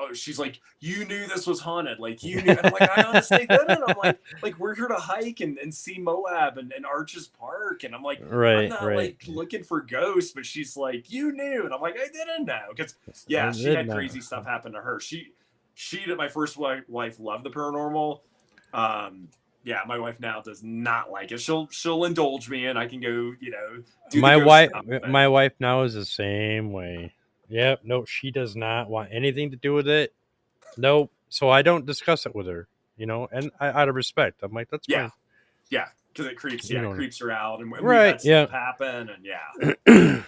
you knew this was haunted, like you knew. And I'm like, I honestly didn't. I'm like we're here to hike and see Moab and Arches Park, and I'm like, I'm right, not right. like looking for ghosts, but she's like, you knew, and I'm like, I didn't know, because I yeah, she did had not. crazy stuff happen to her. She my first wife loved the paranormal. Um, yeah, my wife now does not like it. She'll indulge me, and I can go, do the My ghost wife, stuff, but my wife now is the same way. Yep. No, she does not want anything to do with it. Nope. So I don't discuss it with her. And out of respect, I'm like, that's yeah, fine. yeah, because it creeps, You it know. creeps her out, and we've Right. had Yeah. stuff happen, and yeah.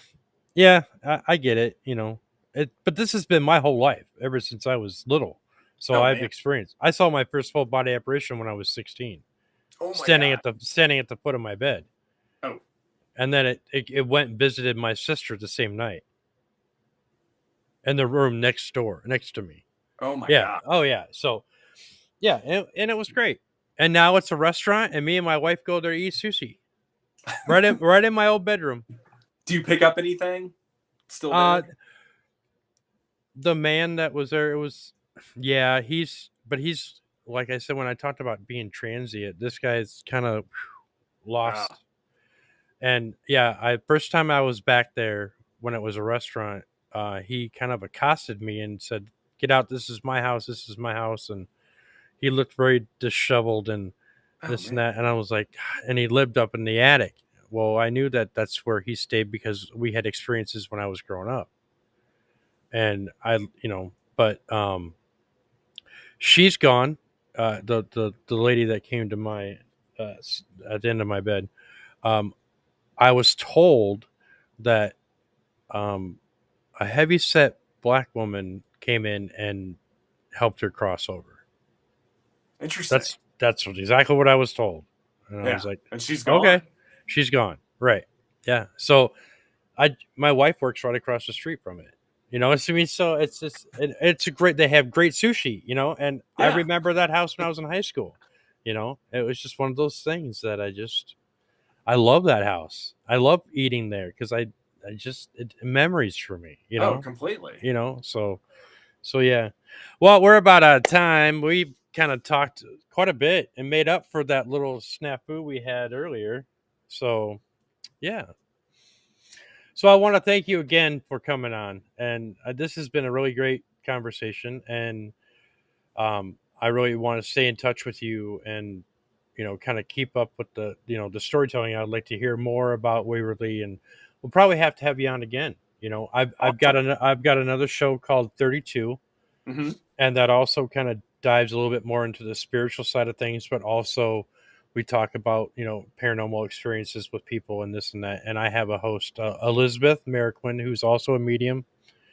Yeah. I get it. But this has been my whole life ever since I was little. So Oh I've man. experienced. I saw my first full body apparition when I was 16, Oh my standing god. at the foot of my bed, Oh. and then it went and visited my sister the same night in the room next door, next to me. Oh my Yeah. god. Oh yeah. So yeah, and it was great. And now it's a restaurant, and me and my wife go there to eat sushi right in my old bedroom. Do you pick up anything? Still Uh, there? the man that was there, it was, yeah, he's like I said when I talked about being transient. This guy's kind of Ah. lost, and yeah, I first time I was back there when it was a restaurant, he kind of accosted me and said, "Get out! This is my house. This is my house." And he looked very disheveled and Oh this and man. that. And I was like, and he lived up in the attic. Well, I knew that that's where he stayed because we had experiences when I was growing up. And but she's gone. The lady that came to my at the end of my bed. Um, I was told that um, a heavy set black woman came in and helped her cross over. Interesting. That's exactly what I was told, and I Yeah. was like, And she's okay, gone. she's gone, right? Yeah. So my wife works right across the street from it. I mean, so it's a great. They have great sushi, and I Yeah. remember that house when I was in high school. It was just one of those things that I love that house. I love eating there because I just memories for me. Oh, completely. So yeah. Well, we're about out of time. We kind of talked quite a bit and made up for that little snafu we had earlier. So yeah. So I want to thank you again for coming on, and this has been a really great conversation. And I really want to stay in touch with you, and kind of keep up with the storytelling. I'd like to hear more about Waverly, and we'll probably have to have you on again. Awesome. I've got another show called 32, Hmm. and that also kind of dives a little bit more into the spiritual side of things, but also we talk about paranormal experiences with people and this and that. And I have a host, Elizabeth Merriquin, who's also a medium.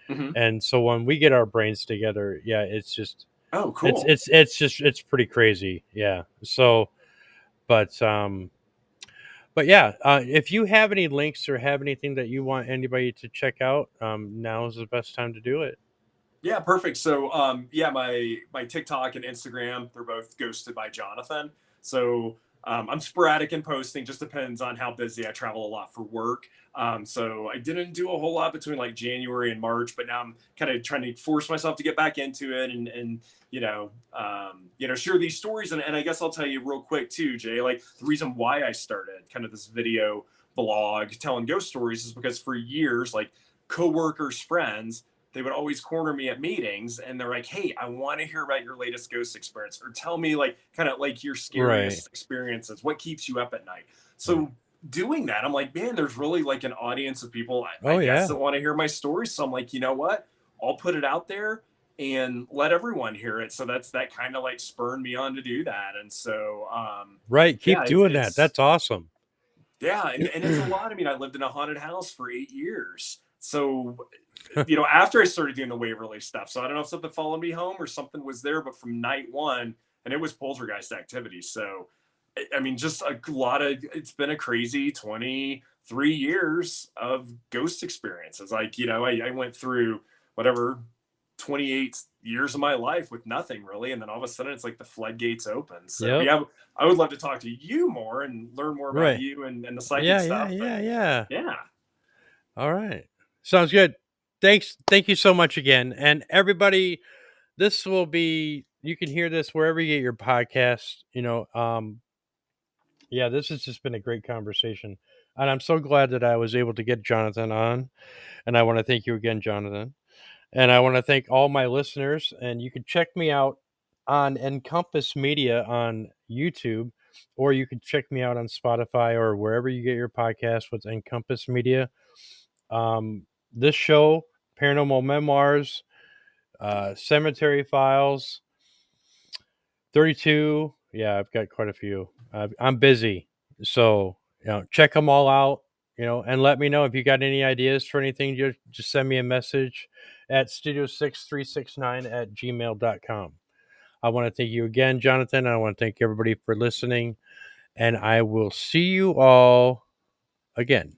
Hmm. And so when we get our brains together, yeah, it's just Oh, it's cool. it's it's just it's pretty crazy, yeah. So but yeah, if you have any links or have anything that you want anybody to check out, now is the best time to do it. Yeah, perfect. So, yeah, my TikTok and Instagram, they're both ghosted by Jonathan. So, I'm sporadic in posting, just depends on how busy. I travel a lot for work. So I didn't do a whole lot between like January and March, but now I'm kind of trying to force myself to get back into it and share these stories. And I guess I'll tell you real quick too, Jay, like the reason why I started kind of this video blog telling ghost stories is because for years, like coworkers, friends, they would always corner me at meetings, and they're like, hey, I want to hear about your latest ghost experience, or tell me like kind of like your Right. scariest experiences, what keeps you up at night. Right. So doing that, I'm like, man, there's really like an audience of people, I Oh guess, yeah. that want to hear my stories. So I'm like, you know what, I'll put it out there and let everyone hear it. So that kind of like spurred me on to do that. And so Right. yeah, Keep doing that. That's awesome. yeah, and it's a lot. I mean, I lived in a haunted house for 8 years. So, after I started doing the Waverly stuff, so I don't know if something followed me home or something was there, but from night one, and it was poltergeist activity. So I mean, just a lot of, it's been a crazy 23 years of ghost experiences. Like, I went through whatever 28 years of my life with nothing really. And then all of a sudden it's like the floodgates open. So, but Yep. yeah, I would love to talk to you more and learn more about Right. you and the psychic Yeah, yeah, stuff. yeah, And yeah. yeah, All right. Sounds good. Thank you so much again. And everybody, this will be, you can hear this wherever you get your podcast, yeah, this has just been a great conversation. And I'm so glad that I was able to get Jonathan on. And I want to thank you again, Jonathan. And I want to thank all my listeners. And you can check me out on Encompass Media on YouTube, or you can check me out on Spotify or wherever you get your podcast with Encompass Media. Um, this show, Paranormal Memoirs, Cemetery Files, 32. Yeah, I've got quite a few. I'm busy. So, check them all out, and let me know if you got any ideas for anything. Just send me a message at studio6369@gmail.com. I want to thank you again, Jonathan. I want to thank everybody for listening, and I will see you all again.